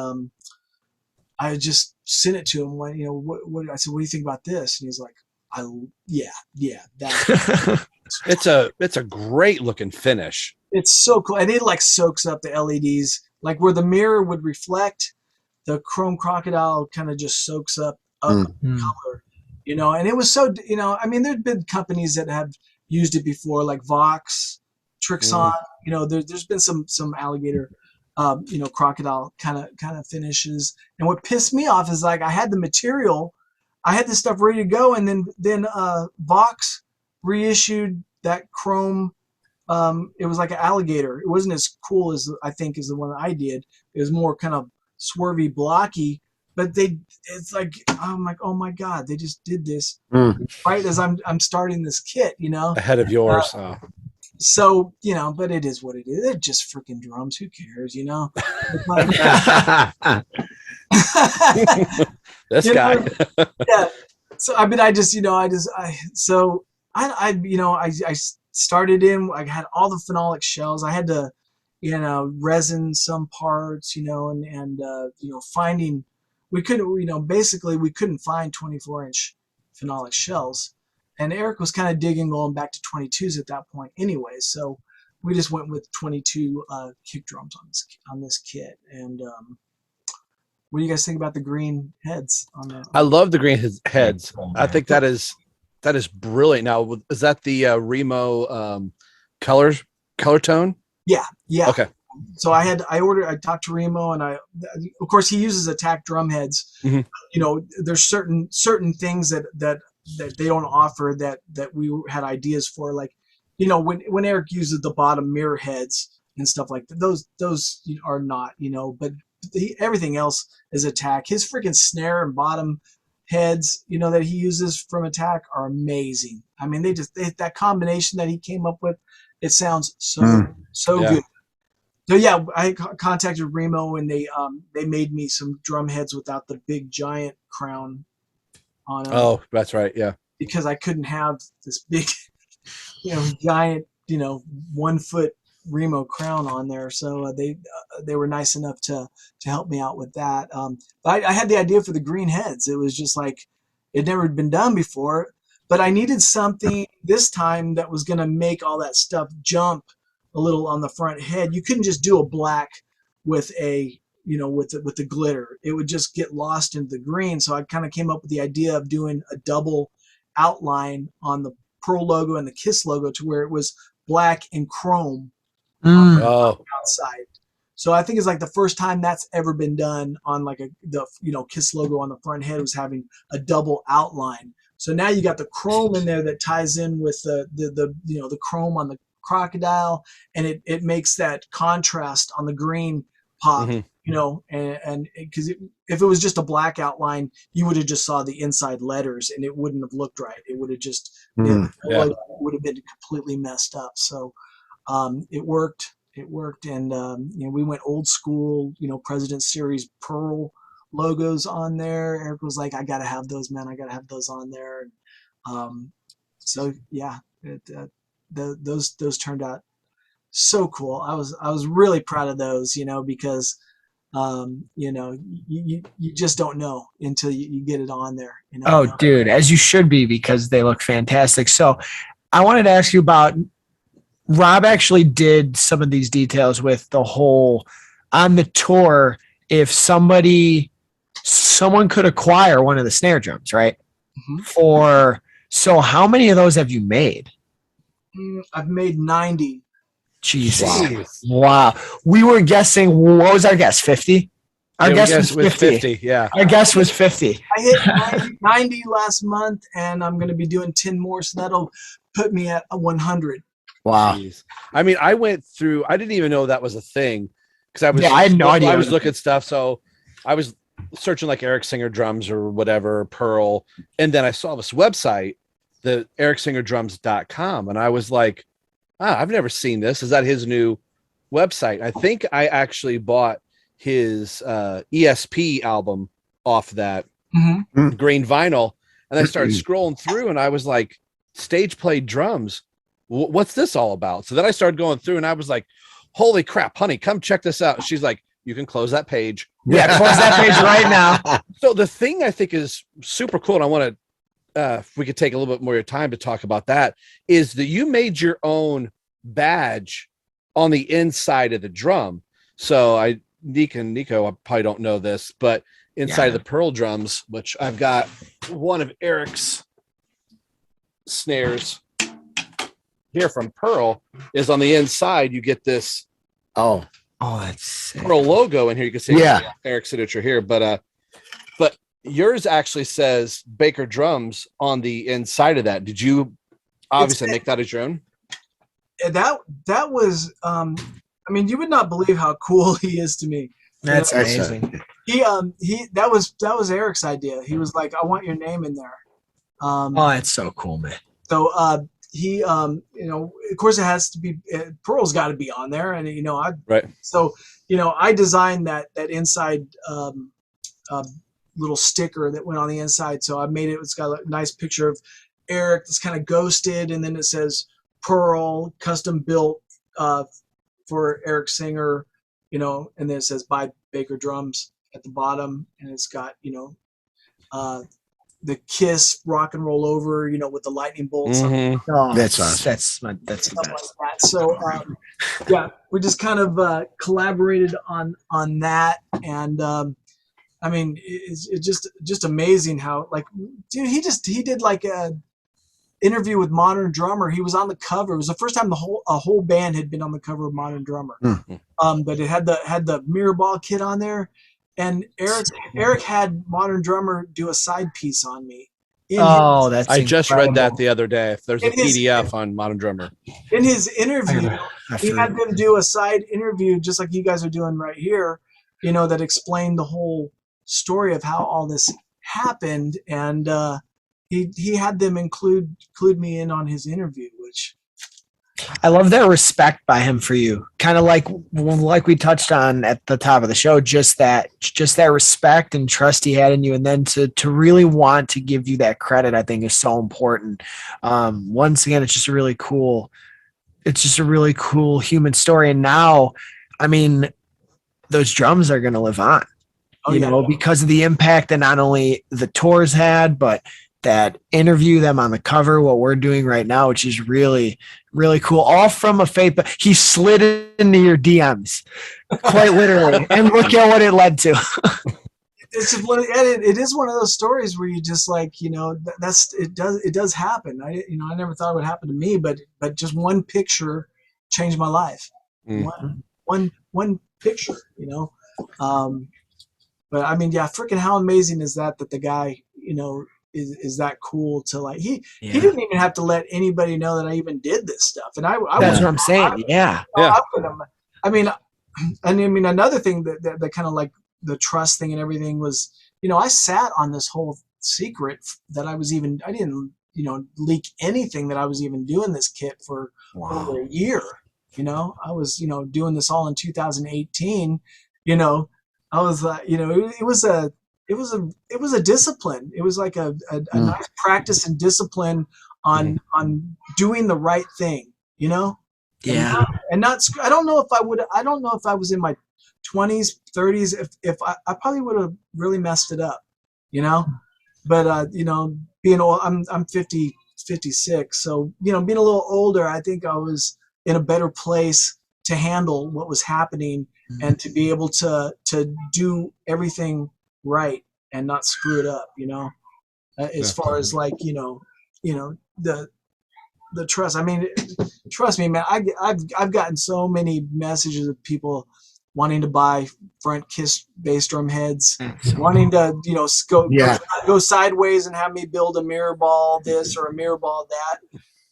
I just sent it to him. When what I said, what do you think about this? And he's like, yeah, that. It's a great looking finish. It's so cool, and it like soaks up the LEDs, like where the mirror would reflect. The Chrome Crocodile kind of just soaks up color, and it was so, I mean, there'd been companies that have used it before, like Vox, Trixon, there's been some alligator, crocodile kind of finishes. And what pissed me off is like, I had the material, I had this stuff ready to go. And then Vox reissued that Chrome. It was like an alligator. It wasn't as cool as I think as the one that I did. It was more kind of swervy, blocky, but it's like, I'm like, oh my God, they just did this right as I'm starting this kit, Ahead of yours. So, but it is what it is. They're just freaking drums. Who cares, This guy. Yeah. So, I mean, I started in, I had all the phenolic shells. I had to, resin some parts, and finding, we couldn't find 24-inch phenolic shells. And Eric was kind of digging, going back to 22s at that point anyway. So we just went with 22 kick drums on this kit. And what do you guys think about the green heads on that? I love the green heads. I think that is brilliant. Now, is that the Remo color tone? Yeah. Okay. So I talked to Remo, and of course he uses attack drum heads. Mm-hmm. There's certain things that they don't offer that we had ideas for, like, when Eric uses the bottom mirror heads and stuff like that, those are not, but everything else is attack. His freaking snare and bottom heads, that he uses from attack are amazing. I mean, that combination that he came up with, it sounds so good. So yeah, I contacted Remo, and they made me some drum heads without the big giant crown on them. Oh, that's right. Yeah. Because I couldn't have this big, giant, 1 foot Remo crown on there. So they were nice enough to help me out with that. But I had the idea for the green heads. It was just like, it never been done before, but I needed something this time that was going to make all that stuff jump a little on the front head. You couldn't just do a black with with the glitter. It would just get lost into the green. So I kind of came up with the idea of doing a double outline on the Pearl logo and the KISS logo, to where it was black and chrome on the outside. So I think it's like the first time that's ever been done on like the KISS logo on the front head, was having a double outline. So now you got the chrome in there that ties in with the chrome on the crocodile, and it makes that contrast on the green pop. Mm-hmm. And because if it was just a black outline, you would have just saw the inside letters, and it wouldn't have looked right. It would have just it would have been completely messed up. So it worked, and we went old school, President Series Pearl logos on there. Eric was like, I gotta have those, man. I gotta have those on there. So yeah, those turned out so cool. I was really proud of those, because you just don't know until you get it on there. Oh, dude, as you should be, because they look fantastic. So I wanted to ask you about, Rob actually did some of these details with the whole on the tour. If someone could acquire one of the snare drums, right? Mm-hmm. So how many of those have you made? I've made 90. Jesus. Wow. We were guessing, what was our guess? 50? Our guess was 50. Yeah. Our guess was 50. I hit 90 last month, and I'm going to be doing 10 more. So that'll put me at 100. Wow. Jeez. I mean, I went through, I didn't even know that was a thing, because I had no idea. I was looking at stuff. So I was searching like Eric Singer drums or whatever, Pearl. And then I saw this website, the ericsingerdrums.com. And I was like, I've never seen this. Is that his new website? I think I actually bought his ESP album off that Mm-hmm. green vinyl, and I started scrolling through, and I was like, stage played drums. What's this all about? So then I started going through, and I was like, holy crap, honey, come check this out. And she's like, you can close that page. Yeah, close that page right now. So the thing I think is super cool, and I want to, if we could take a little bit more of your time to talk about that, is that you made your own badge on the inside of the drum. So Nico, I probably don't know this, but inside of the Pearl drums, which I've got one of Eric's snares here from Pearl, is on the inside. You get this That's sick. Pearl logo in here. You can see Eric's signature here, but yours actually says Baker Drums on the inside of that. Did you obviously make that as your own? That was I mean, you would not believe how cool he is to me. That's amazing. That was Eric's idea. He was like, I want your name in there. That's so cool, man. So he of course it has to be, Pearl's got to be on there, and so I designed that inside little sticker that went on the inside. So I made it, it's got a nice picture of Eric that's kind of ghosted, and then it says Pearl, custom built for Eric Singer, and then it says by Baker Drums at the bottom, and it's got the Kiss Rock and Roll Over, with the lightning bolts. Oh, That's awesome. That's Stuff like that. So we just kind of collaborated on that, and I mean, it's just amazing how, like, dude, he did like a interview with Modern Drummer. He was on the cover. It was the first time a whole band had been on the cover of Modern Drummer. But it had the mirror ball kit on there, and Eric had Modern Drummer do a side piece on me. I just read that the other day. If there's a PDF on Modern Drummer. In his interview, he had them do a side interview, just like you guys are doing right here, that explained the whole story of how all this happened, and he had them include me in on his interview, which I love that respect by him for you. Kind of like we touched on at the top of the show, just that respect and trust he had in you, and then to really want to give you that credit, I think is so important. Once again, it's just a really cool human story. And now, I mean, those drums are going to live on, because of the impact that not only the tours had, but that interview, them on the cover, what we're doing right now, which is really, really cool. All from a fake, but he slid into your DMs, quite literally, and look at what it led to. It is one of those stories where you just like, it does happen. I never thought it would happen to me, but just one picture changed my life. One picture, but I mean, freaking how amazing is that the guy, is that cool to, like, he didn't even have to let anybody know that I even did this stuff. And I that's what I'm saying. I mean, another thing that kind of like the trust thing and everything was, I sat on this whole secret that I didn't, leak anything that I was even doing this kit for over a year. I was, doing this all in 2018, I was it was a discipline. It was like a nice practice and discipline on doing the right thing, Yeah. And not, I don't know if I was in my 20s, 30s, if I probably would have really messed it up, but, being old, I'm 56. So, being a little older, I think I was in a better place to handle what was happening and to be able to do everything right and not screw it up, as far as like, the trust. I mean, trust me, man, I've gotten so many messages of people wanting to buy front Kiss bass drum heads, wanting to, go sideways and have me build a mirror ball this or a mirror ball that.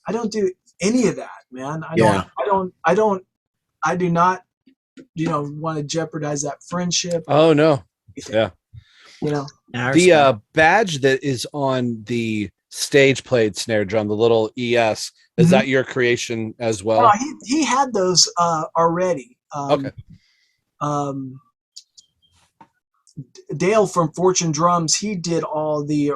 I don't do any of that, man. I do not, want to jeopardize that friendship. Oh no. Yeah. The badge that is on the stage played snare drum, the little ES, is that your creation as well? He had those already. Okay. Dale from Fortune Drums, he did all the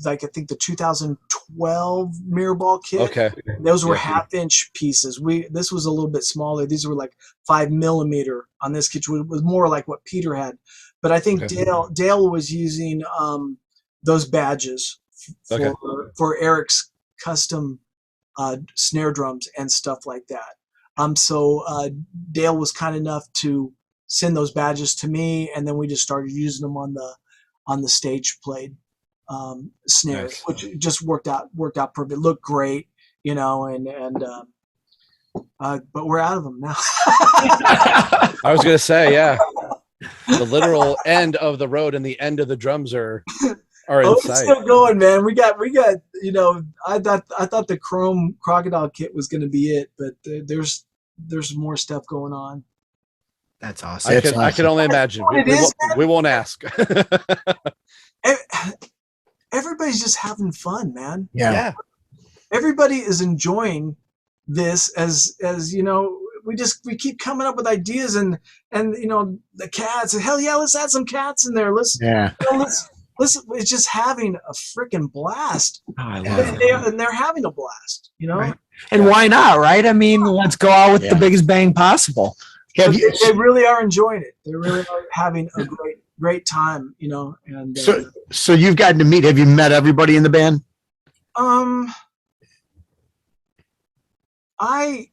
like I think the 2012 mirror ball kit. Okay. Those were Yeah. half-inch pieces. This was a little bit smaller. These were like 5mm on this kit, which was more like what Peter had. But I think Okay. Dale was using those badges Okay. for Eric's custom snare drums and stuff like that. So Dale was kind enough to send those badges to me, and then we just started using them on the stage played snares, Nice. which just worked out perfect. Looked great, but we're out of them now. I was gonna say, yeah, the literal end of the road and the end of the drums are in It's sight. still going, man. We got. I thought the chrome crocodile kit was going to be it, but there's more stuff going on. That's awesome. I can only imagine. We won't ask. Everybody's just having fun, man. Yeah. Everybody is enjoying this as we keep coming up with ideas and the cats. Hell yeah, let's add some cats in there. Let's it's just having a freaking blast. Oh, I love it. And they're having a blast, Right. And why not, right? I mean, let's go out with the biggest bang possible. They really are enjoying it. They really are having a great time, and So you've gotten to meet. Have you met everybody in the band? I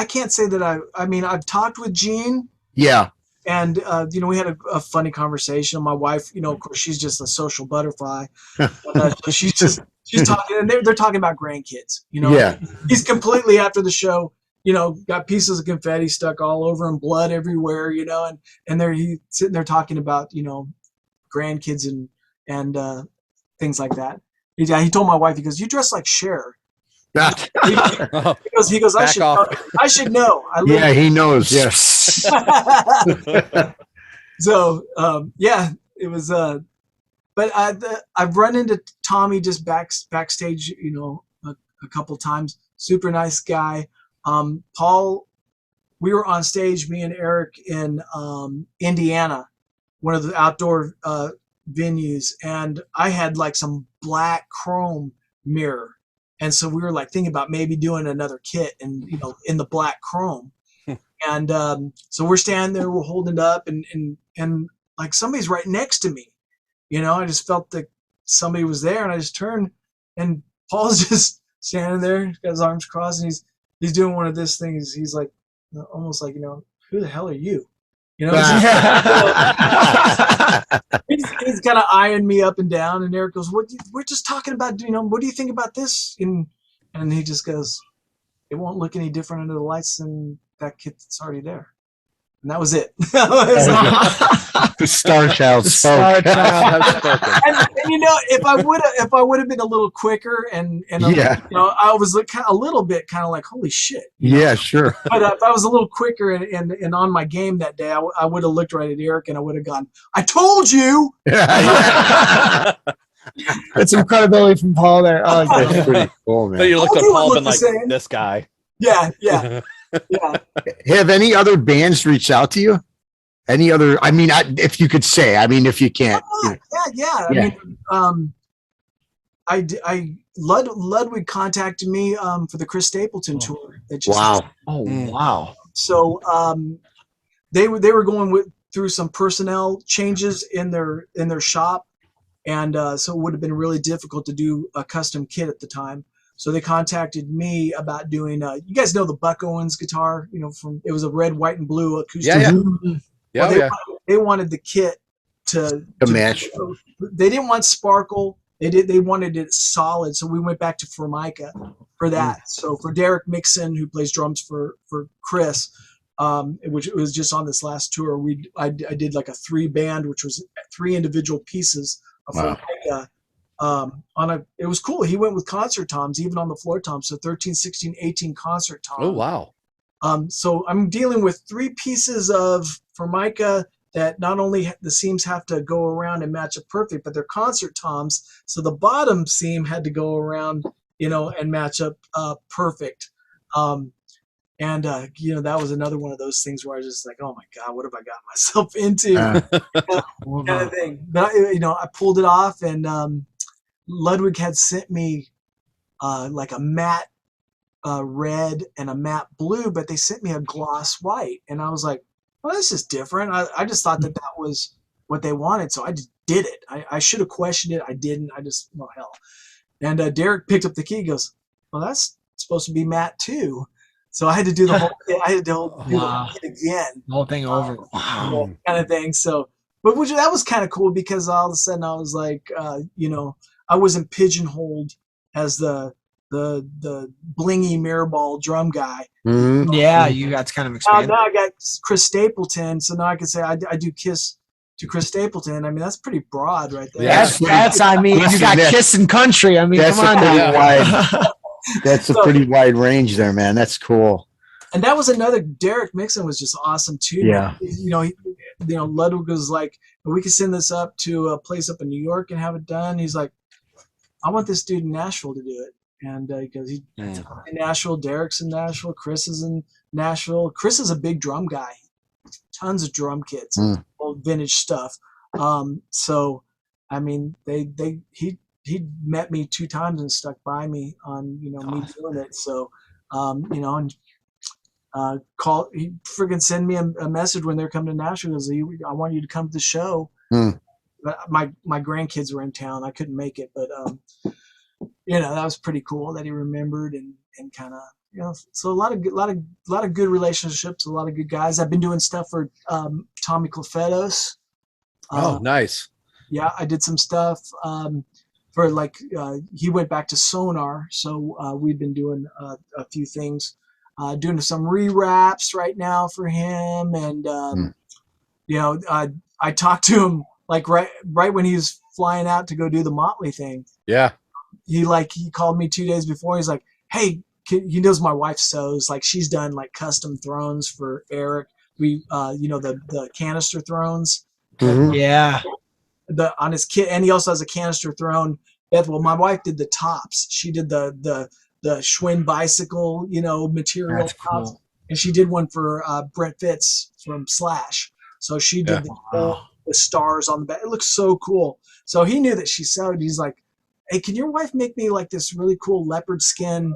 can't say that I mean, I've talked with Gene. Yeah. And, we had a funny conversation. My wife, of course, she's just a social butterfly. So she's talking, and they're talking about grandkids, Yeah. He's completely, after the show, got pieces of confetti stuck all over him, blood everywhere, and he's sitting there talking about, grandkids and things like that. He told my wife, he goes, "You dress like Cher." He goes, I should know. Yeah, he knows. Yes. So, it was, but I've run into Tommy just backstage, a couple times. Super nice guy. Paul, we were on stage, me and Eric in Indiana, one of the outdoor venues, and I had like some black chrome mirror. And so we were like thinking about maybe doing another kit and, in the black chrome. And so we're standing there, we're holding it up, and like somebody's right next to me. I just felt that somebody was there, and I just turned, and Paul's just standing there, he's got his arms crossed, and he's doing one of these things. He's like, almost like, who the hell are you? He's kind of eyeing me up and down, and Eric goes, we're just talking about, what do you think about this? And he just goes, it won't look any different under the lights than that kid that's already there. And that was it. The Star Child spoke. And if I would have been a little quicker and I was a little bit kind of like, holy shit. Yeah, sure. But if I was a little quicker and on my game that day, I would have looked right at Eric and I would have gone, I told you. That's some credibility from Paul there. Oh, That's pretty cool, man. So you looked at Paul and been like, same. this guy. Yeah. Have any other bands reached out to you? Any other? I mean, if you could say. I mean, if you can't. Yeah. I mean, Ludwig contacted me for the Chris Stapleton tour. Wow. Oh, wow. So they were going through some personnel changes in their shop, and so it would have been really difficult to do a custom kit at the time. So they contacted me about doing. You guys know the Buck Owens guitar, it was a red, white, and blue acoustic. Yeah. They wanted the kit to match. They didn't want sparkle. They wanted it solid. So we went back to Formica for that. So for Derek Mixon, who plays drums for Chris, which was just on this last tour, I did like a 3-band, which was 3 individual pieces of Formica. It was cool. He went with concert toms, even on the floor toms. So 13, 16, 18 concert toms. Oh, wow. So I'm dealing with 3 pieces of Formica that not only the seams have to go around and match up perfect, but they're concert toms. So the bottom seam had to go around, and match up perfect. And you know, that was another one of those things where I was just like, oh my God, what have I gotten myself into? Kind of thing. But you know, I pulled it off, and Ludwig had sent me like a matte red and a matte blue, but they sent me a gloss white, and I was like, well, this is different. I just thought that was what they wanted, so I just did it. I should have questioned it. I didn't. I just, well, hell. And Derek picked up the key. He goes, well, that's supposed to be matte too. So I had to do the whole thing. I had to do the whole thing again. The whole thing over. Kind of thing. So, but that was kind of cool, because all of a sudden I was like, you know, I wasn't pigeonholed as the blingy mirror ball drum guy. Yeah, you got to kind of expand. Now I got Chris Stapleton, so now I can say I do Kiss to Chris Stapleton. I mean, that's pretty broad right there. Yeah. That's I mean, you got Kiss and Country. I mean, That's come on now. That's a pretty wide range there, man. That's cool. And that was another. Derek Mixon was just awesome too. Yeah. You know, Ludwig was like, we could send this up to a place up in New York and have it done. He's like, I want this dude in Nashville to do it. And because he's in Nashville, Derek's in Nashville, Chris is in Nashville. Chris is a big drum guy, tons of drum kits, old vintage stuff. So, I mean, he met me 2 times and stuck by me on, you know, me doing it. So, you know, and he friggin' send me a message when they're coming to Nashville. He goes, I want you to come to the show. But my grandkids were in town. I couldn't make it, but you know, that was pretty cool that he remembered, and kind of, you know, so a lot of good relationships, a lot of good guys. I've been doing stuff for Tommy Clufetos. Oh, nice. Yeah, I did some stuff for like he went back to Sonar, so we've been doing a few things, doing some re-raps right now for him, and you know, I talked to him like right when he was flying out to go do the Motley thing. Yeah. He called me 2 days before. He's like, hey, he knows my wife sews. Like, she's done like custom thrones for Eric. We, you know, the canister thrones. Yeah. On his kit, and he also has a canister throne. Well, my wife did the tops. She did the Schwinn bicycle, you know, material That's tops, cool. and she did one for Brent Fitz from Slash. So she did the stars on the back. It looks so cool. So he knew that she sewed. He's like, hey, can your wife make me like this really cool leopard skin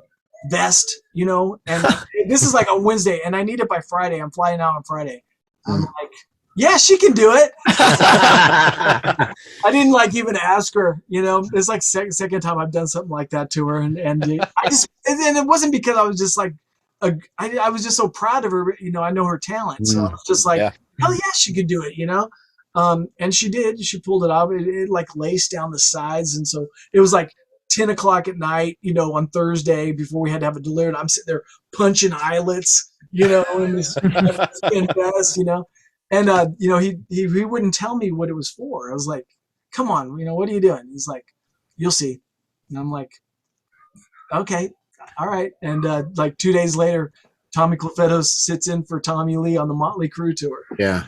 vest, you know? And this is like on Wednesday, and I need it by Friday. I'm flying out on Friday. I'm like, yeah, she can do it. I didn't like even ask her, you know. It's like second time I've done something like that to her, and I just, and it wasn't because I was just like, I was just so proud of her, you know. I know her talent, so I was just like, hell yeah, she could do it, you know. And she did. She pulled it off. It like laced down the sides, and so it was like 10 o'clock at night, you know, on Thursday before we had to have it delivered. I'm sitting there punching eyelets, you know, in this skin vest, you know. And you know, he wouldn't tell me what it was for. I was like, come on, you know, what are you doing? He's like, you'll see. And I'm like, okay, all right. And like 2 days later, Tommy Clufetos sits in for Tommy Lee on the Motley Crue tour. Yeah.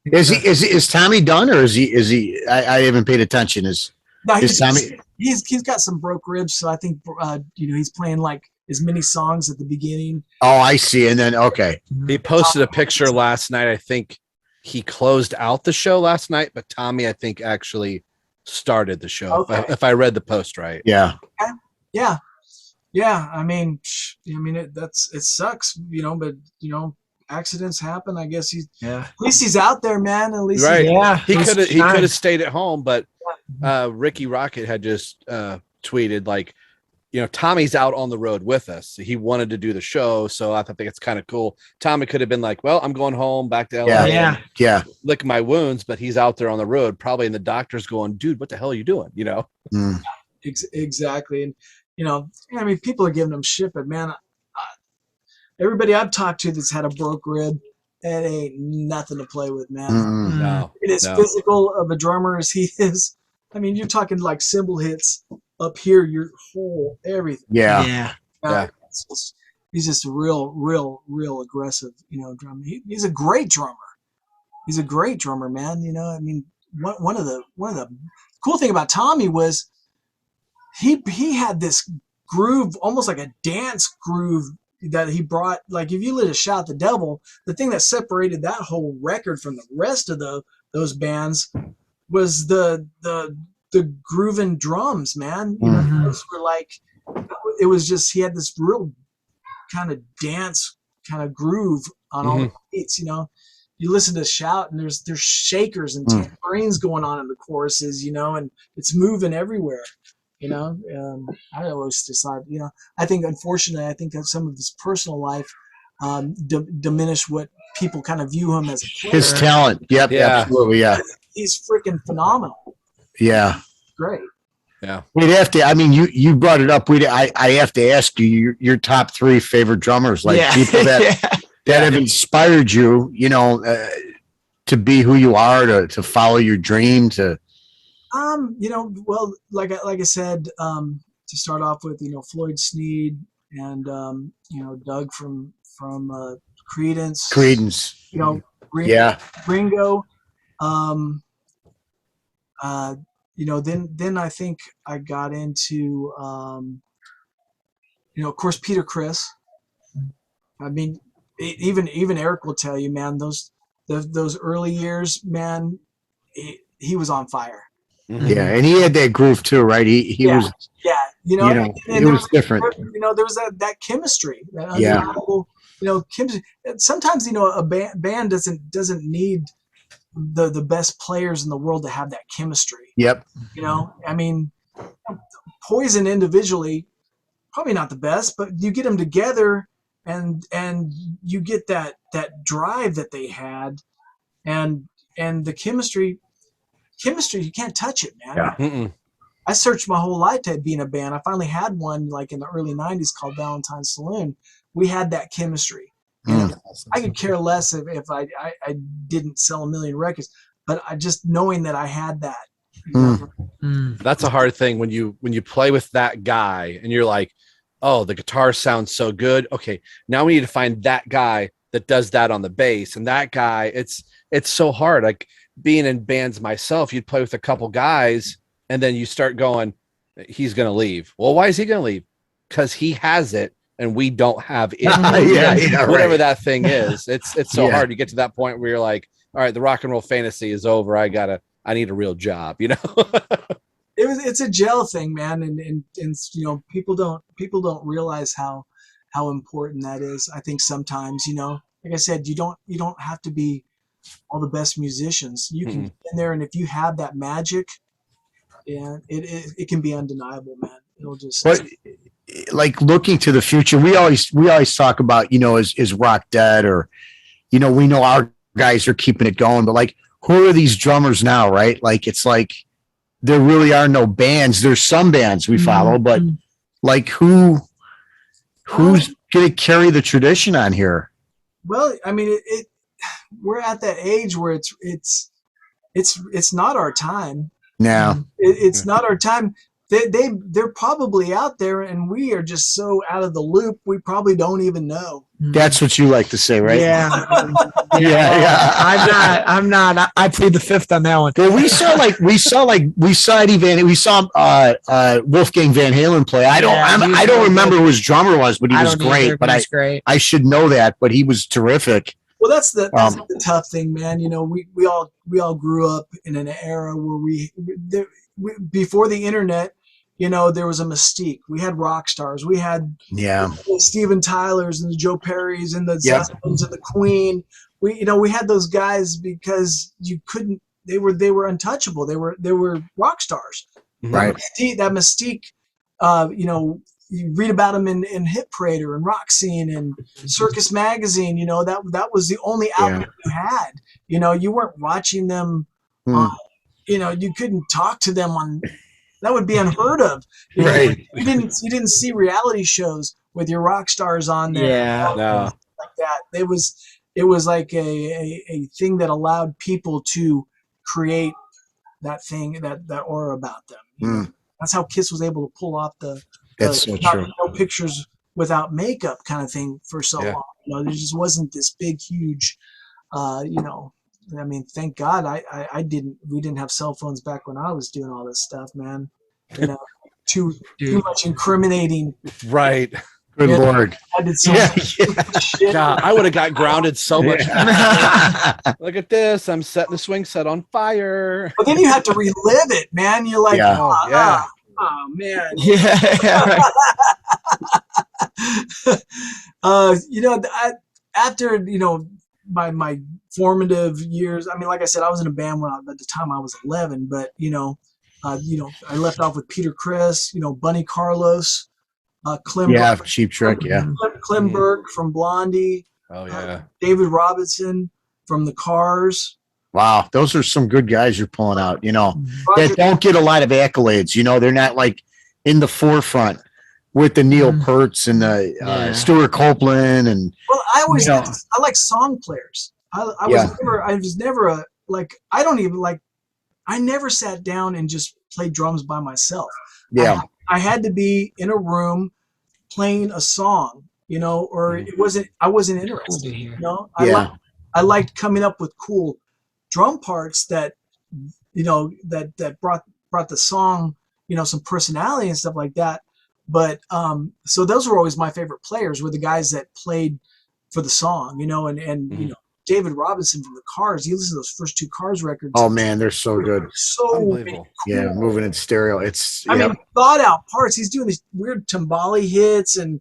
Is Tommy done, or is he? I haven't paid attention. Is Tommy? He's got some broke ribs, so I think you know, he's playing like as many songs at the beginning. Oh, I see. And then okay, he posted a picture last night. I think he closed out the show last night, but Tommy, I think, actually started the show. Okay. If I read the post right. Yeah. Okay. Yeah. Yeah, I mean, it sucks, you know, but you know, accidents happen. I guess at least he's out there, man. At least right. He He's could have stayed at home, but Ricky Rocket had just tweeted like, you know, Tommy's out on the road with us. He wanted to do the show, so I think it's kind of cool. Tommy could have been like, well, I'm going home back to LA. Yeah. Lick my wounds, but he's out there on the road, probably, and the doctor's going, dude, what the hell are you doing? You know? Exactly. And you know, I mean, people are giving him shit, but man, everybody I've talked to that's had a broke rib, it ain't nothing to play with, man. No. It is physical of a drummer as he is. I mean, you're talking like cymbal hits up here, your whole everything. Yeah. He's just a real aggressive, you know, drummer. He's a great drummer. He's a great drummer, man. You know, I mean, one of the cool thing about Tommy was he had this groove, almost like a dance groove, that he brought. Like if you lit a Shout the Devil, the thing that separated that whole record from the rest of those bands was the grooving drums, man. You know, those were like, it was just, he had this real kind of dance kind of groove on all the beats. You know, you listen to Shout and there's shakers and tambourines going on in the choruses, you know, and it's moving everywhere. You know, I always decide, you know, I think unfortunately, I think that some of his personal life diminish what people kind of view him as a player. His talent. Yep. Yeah. Absolutely. Yeah. He's freaking phenomenal. Yeah. Great. Yeah. We'd have to, I mean, you brought it up. I have to ask you your top 3 favorite drummers, like people that have inspired you, you know, to be who you are, to follow your dream, to. You know, well, like I said, to start off with, you know, Floyd Sneed and, you know, Doug from Creedence, you know, Ringo, you know, then I think I got into, you know, of course, Peter Criss. I mean, even Eric will tell you, man, those early years, man, he was on fire. Yeah, and he had that groove too, right? He was. Yeah, you know, and it was different. You know, there was that chemistry. That you know, chemistry. Sometimes, you know, a band doesn't need the best players in the world to have that chemistry. Yep. You know, I mean, Poison individually, probably not the best, but you get them together, and you get that drive that they had, and the chemistry, you can't touch it, man. Yeah. I searched my whole life to be in a band. I finally had one like in the early 90s called Valentine's Saloon. We had that chemistry. And I could care less if I didn't sell 1 million records, but I just knowing that I had that. You know? That's a hard thing when you play with that guy and you're like, oh, the guitar sounds so good. Okay, now we need to find that guy that does that on the bass, and that guy. It's so hard. Like being in bands myself, you'd play with a couple guys, and then you start going, he's going to leave. Well, why is he going to leave? Because he has it, and we don't have it. Whatever that thing is. It's so hard. You get to that point where you're like, all right, the rock and roll fantasy is over. I need a real job, you know? It's a gel thing, man. And you know, people don't realize how important that is. I think sometimes, you know, like I said, you don't have to be all the best musicians. You can get in there, and if you have that magic, it can be undeniable, man. It'll just. But like looking to the future, we always talk about, you know, is rock dead, or, you know, we know our guys are keeping it going, but like, who are these drummers now, right? Like, it's like there really are no bands. There's some bands we follow, but like who's going to carry the tradition on here? Well, I mean, we're at that age where it's not our time. No, it's not our time. They're probably out there, and we are just so out of the loop. We probably don't even know. That's what you like to say, right? Yeah. I'm not. I plead the fifth on that one. Well, we saw Eddie we saw Wolfgang Van Halen play. I don't remember who his drummer was, but he was great. But I should know that. But he was terrific. Well, that's the tough thing, man. You know, we all grew up in an era where before the internet, you know, there was a mystique. We had rock stars. We had the Steven Tylers and the Joe Perrys and the Zeppelins and the Queen. We had those guys because you couldn't. They were untouchable. They were rock stars. Right. That mystique. You know, you read about them in Hit Parader and Rock Scene and Circus Magazine. You know, that was the only outlet you had. You know, you weren't watching them. You know, you couldn't talk to them on. That would be unheard of. You know, you didn't see reality shows with your rock stars on there. Yeah, no. Like that. It was like a thing that allowed people to create that thing, that aura about them. You know? That's how Kiss was able to pull off the so true. No pictures without makeup kind of thing for so long. You know, there just wasn't this big, huge, you know. I mean, thank God we didn't have cell phones back when I was doing all this stuff, man. You know, too much incriminating. Right. Good Yeah. Lord. I did so Yeah, much shit. God, I would have got grounded so much. yeah. Look at this. I'm setting the swing set on fire. But then you have to relive it, man. You're like, Yeah. Oh, yeah. oh man. Yeah, right. After my formative years. I mean, like I said, I was in a band at the time I was 11, but I left off with Peter Criss, Bunny Carlos, Clem, Yeah, Cheap Trick. Yeah. Clem Burke from Blondie, Oh, yeah. David Robinson from the Cars, Wow, those are some good guys you're pulling out. Roger. That don't get a lot of accolades. They're not like in the forefront with the Neil Pearts and the Yeah. Stuart Copeland and Well, I always Yeah. I like song players. I Yeah. was never a like. I don't even like. I never sat down and just played drums by myself. yeah, I had to be in a room playing a song, or it wasn't. I wasn't Cool interested. to hear. Yeah. I liked coming up with cool drum parts that that brought the song some personality and stuff like that. But so those were always my favorite players, were the guys that played for the song, and David Robinson from the Cars. You listen to those first two Cars records. Oh man, they're so good. So Unbelievable. Yeah, moving in stereo. It's I mean, thought out parts. He's doing these weird timbali hits and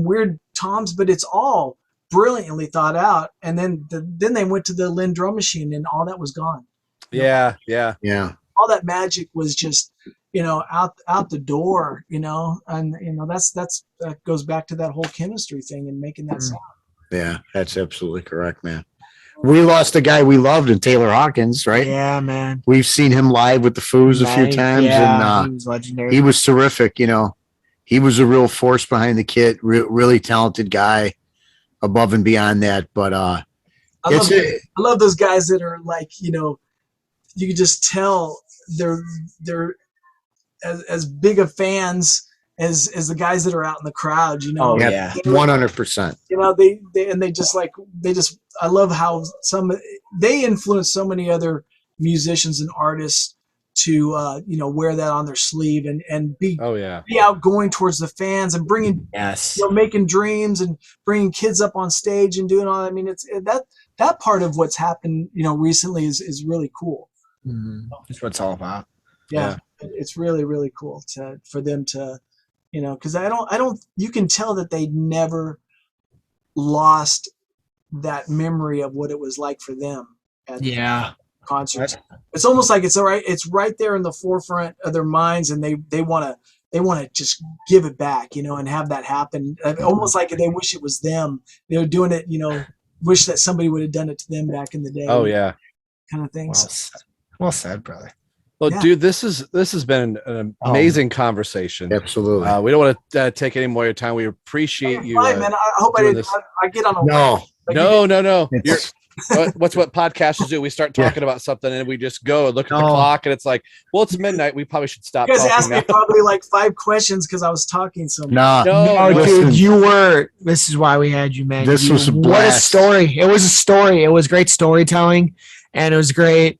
weird toms, but it's all brilliantly thought out. And then they went to the Lynn drum machine, and all that was gone. Yeah. Yeah. yeah. All that magic was just out the door. And that goes back to that whole chemistry thing and making that sound. Yeah, that's absolutely correct, man. We lost a guy we loved in Taylor Hawkins, right? Yeah, man. We've seen him live with the Foos a few times, Yeah, and he was legendary. he was terrific. He was a real force behind the kit, really talented guy, above and beyond that. But I love those guys that are like, you can just tell they're as big of fans as the guys that are out in the crowd, Oh, yeah, yeah. 100%. I love how they influence so many other musicians and artists to wear that on their sleeve and be Oh, yeah. be outgoing towards the fans and bringing Yes. making dreams and bringing kids up on stage and doing all that. I mean, it's that part of what's happened recently is really cool. That's what it's all about. Yeah, it's really, really cool for them to because I don't you can tell that they never lost that memory of what it was like for them at Yeah. concerts. It's almost like it's all right. It's right there in the forefront of their minds, and they want to just give it back, and have that happen. Almost like they wish it was them. They're doing it, wish that somebody would have done it to them back in the day. Oh, yeah. kind of things. Well said, brother. Well, Yeah. dude, this has been an amazing conversation. Absolutely. We don't want to take any more of your time. We appreciate you. Fine, man. I hope I doing didn't. this. I get on a No, No. It's- What's what podcasters do? We start talking about something and we just go and look at the No. clock and it's like, well, it's midnight. We probably should stop You guys asked talking me now. probably like 5 questions because I was talking so much. nah. No, Oh, listen. dude, you were. This is why we had you, man. This was a What a blast. story! It was a story. It was great storytelling, and it was great.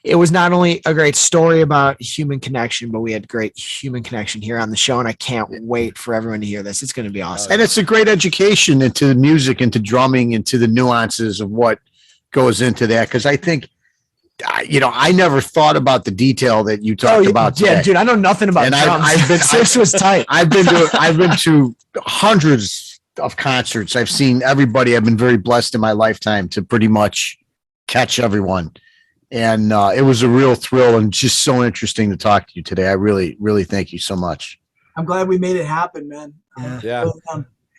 It was not only a great story about human connection, but we had great human connection here on the show, and I can't wait for everyone to hear this. It's going to be awesome. And it's a great education into music, into drumming, into the nuances of what goes into that. Because I think, I never thought about the detail that you talked about yeah, today. dude. I know nothing about And drums. This was tight. I've been to hundreds of concerts. I've seen everybody. I've been very blessed in my lifetime to pretty much catch everyone. And it was a real thrill and just so interesting to talk to you today. I really, really thank you so much. I'm glad we made it happen, man. Yeah.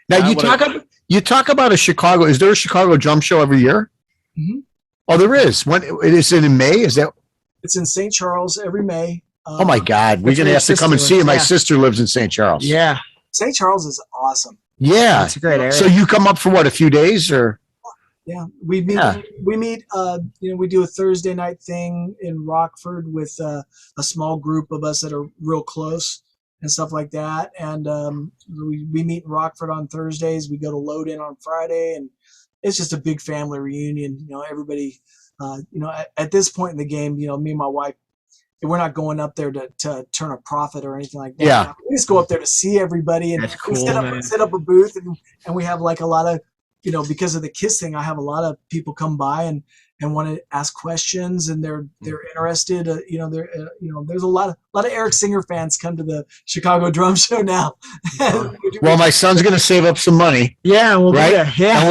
Now I you wanna- talk about a Chicago. Is there a Chicago drum show every year? Mhm. Oh, there is. When it is it in May? Is that? It's in St. Charles every May. Oh my God, we're That's gonna where have to your come and sister see it. lives, My yeah. sister lives in St. Charles. Yeah, St. Charles is awesome. Yeah. it's a great area. So you come up for what, a few days or? Yeah, we meet. Yeah. We meet. We do a Thursday night thing in Rockford with a small group of us that are real close and stuff like that. And we meet in Rockford on Thursdays. We go to Load In on Friday, and it's just a big family reunion. Everybody. At this point in the game, me and my wife, we're not going up there to turn a profit or anything like that. Yeah. We just go up there to see everybody, and That's we cool, man. set up a booth, and we have like a lot of, because of the KISS thing, I have a lot of people come by and want to ask questions, and they're interested. There's a lot of Eric Singer fans come to the Chicago Drum Show now. Well, my son's going to save up some money. Yeah, we'll Right? be there. Yeah.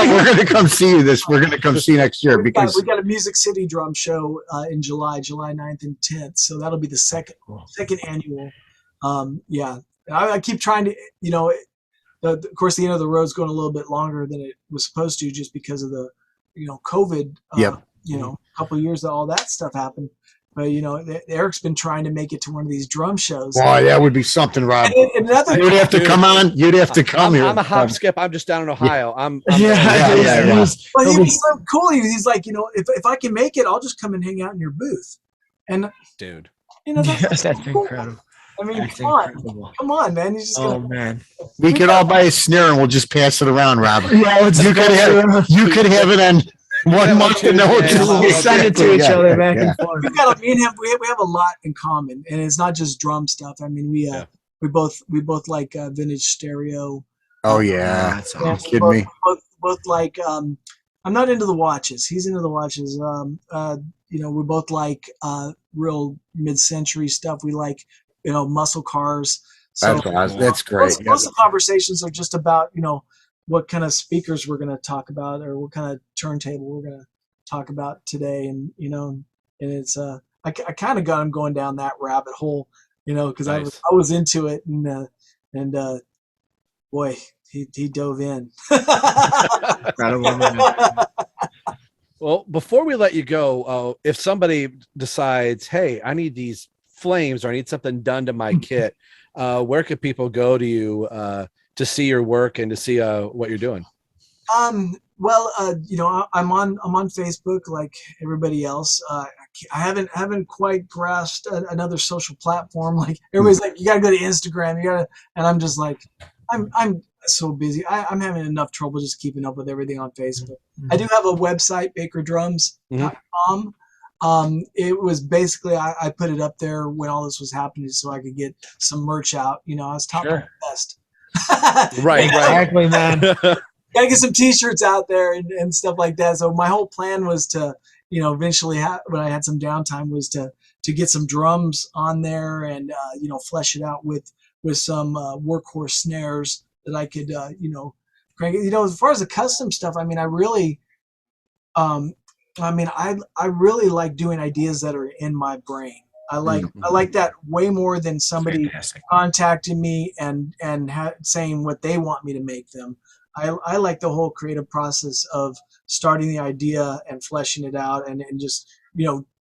And we're going to come see you we're going to come see you next year we because got a Music City Drum Show in July 9th and 10th. So that'll be the second annual. I keep trying to, of course, the end of the road's going a little bit longer than it was supposed to, just because of the, COVID. Yep. A couple of years that all that stuff happened. But Eric's been trying to make it to one of these drum shows. boy, that would be something, Rob. And another, You'd have to come on. You'd have to come here. I'm a hop skip. I'm just down in Ohio. I'm Yeah. well, he was so cool. He's like, if I can make it, I'll just come and hang out in your booth. And dude. that's That's cool. incredible. I mean, That's come on, incredible. man. He's just Oh gonna. man. We could all buy a snare and we'll just pass it around, Rob. Yeah, You could have it on one month and no one We'll send it to each other back and forth. We've got me and him. We have a lot in common, and it's not just drum stuff. I mean, we both like vintage stereo. Oh yeah. That's Are you awesome. kidding me? Both like. I'm not into the watches. He's into the watches. We both like real mid-century stuff. We like muscle cars. So That's awesome. That's great. most of the conversations are just about what kind of speakers we're going to talk about, or what kind of turntable we're going to talk about today, and it's I kind of got him going down that rabbit hole, because Nice. I was into it, and boy, he dove in. Incredible, man. Well, before we let you go, if somebody decides, hey, I need these flames, or I need something done to my kit, where could people go to you to see your work and to see what you're doing? Well, I'm on Facebook like everybody else. I haven't quite grasped another social platform. Like everybody's like, you gotta go to Instagram, and I'm just like, I'm so busy. I'm having enough trouble just keeping up with everything on Facebook. I do have a website, bakerdrums.com. It was basically, I put it up there when all this was happening so I could get some merch out. I was top of the best. Right. Exactly, man. Gotta get some t-shirts out there and stuff like that. So my whole plan was to, eventually when I had some downtime, was to get some drums on there and, flesh it out with some workhorse snares that I could, crank it. As far as the custom stuff, I mean, I really like doing ideas that are in my brain. I like that way more than somebody contacting me and saying what they want me to make them. I like the whole creative process of starting the idea and fleshing it out and just,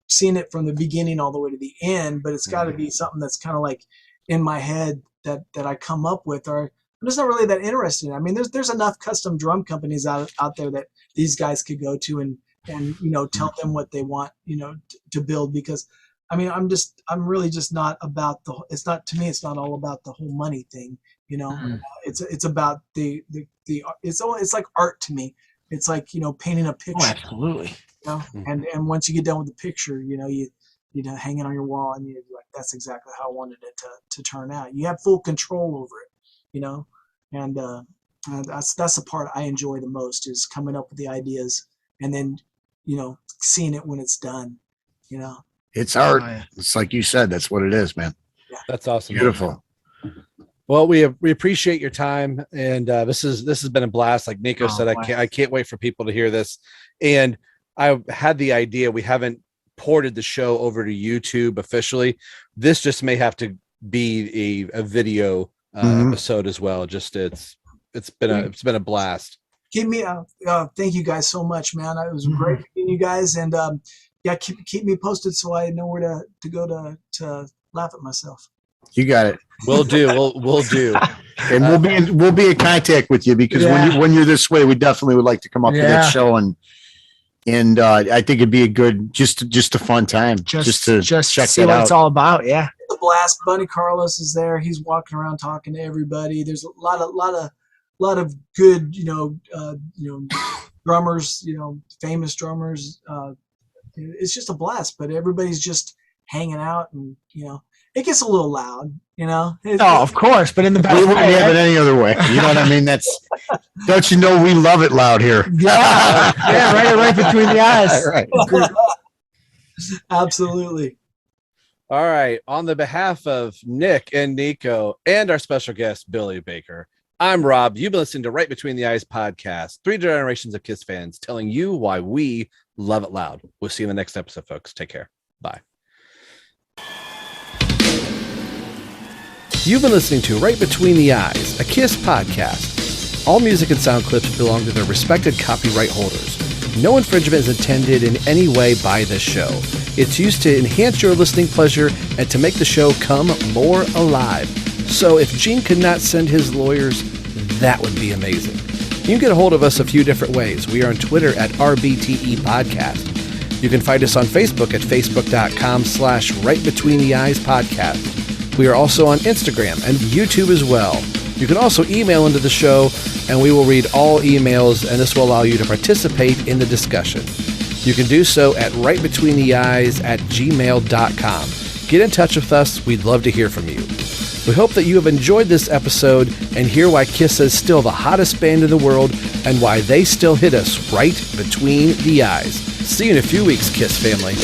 seeing it from the beginning all the way to the end, but it's got to be something that's kind of like in my head that I come up with, or I'm just not really that interested in. I mean, there's enough custom drum companies out there that these guys could go to and tell them what they want, to build, because I mean, I'm really just not about it's not all about the whole money thing, it's about it's like art to me. It's like, painting a picture. Oh, absolutely. And once you get done with the picture, you hang it on your wall and you're like, that's exactly how I wanted it to turn out. You have full control over it, and that's the part I enjoy the most, is coming up with the ideas and then, seeing it when it's done, It's art. Oh, yeah. It's like you said. That's what it is, man. That's awesome. Beautiful. Well, we appreciate your time, and this has been a blast. Like Nico said, I can't wait for people to hear this. And I had the idea, we haven't ported the show over to YouTube officially. This just may have to be a video episode as well. Just it's been a blast. Thank you guys so much, man. It was great meeting you guys, and keep me posted so I know where to go to laugh at myself. You got it. We'll do. We'll do. And we'll be in contact with you, because when you're this way, we definitely would like to come up to that show, and I think it'd be a good, just a fun time, just to check see that what out. it's all about. Yeah. The blast. Bunny Carlos is there. He's walking around talking to everybody. There's a lot of good, drummers, famous drummers. It's just a blast, but everybody's just hanging out, and it gets a little loud. Oh, of course, but in the best We wouldn't way, have it right? any other way. You know what I mean? Don't you know we love it loud here? Yeah, right between the eyes. Right. Absolutely. All right. On the behalf of Nick and Nico and our special guest, Billy Baker, I'm Rob. You've been listening to Right Between the Eyes podcast, 3 generations of Kiss fans telling you why we love it loud. We'll see you in the next episode, folks. Take care. Bye. You've been listening to Right Between the Eyes, a Kiss podcast. All music and sound clips belong to their respected copyright holders. No infringement is intended in any way by this show. It's used to enhance your listening pleasure and to make the show come more alive. So if Gene could not send his lawyers, that would be amazing. You can get a hold of us a few different ways. We are on Twitter at RBTE Podcast. You can find us on Facebook at facebook.com/Right Between the Eyes Podcast. We are also on Instagram and YouTube as well. You can also email into the show, and we will read all emails, and this will allow you to participate in the discussion. You can do so at rightbetweentheeyes@gmail.com. Get in touch with us. We'd love to hear from you. We hope that you have enjoyed this episode and hear why Kiss is still the hottest band in the world and why they still hit us right between the eyes. See you in a few weeks, Kiss family.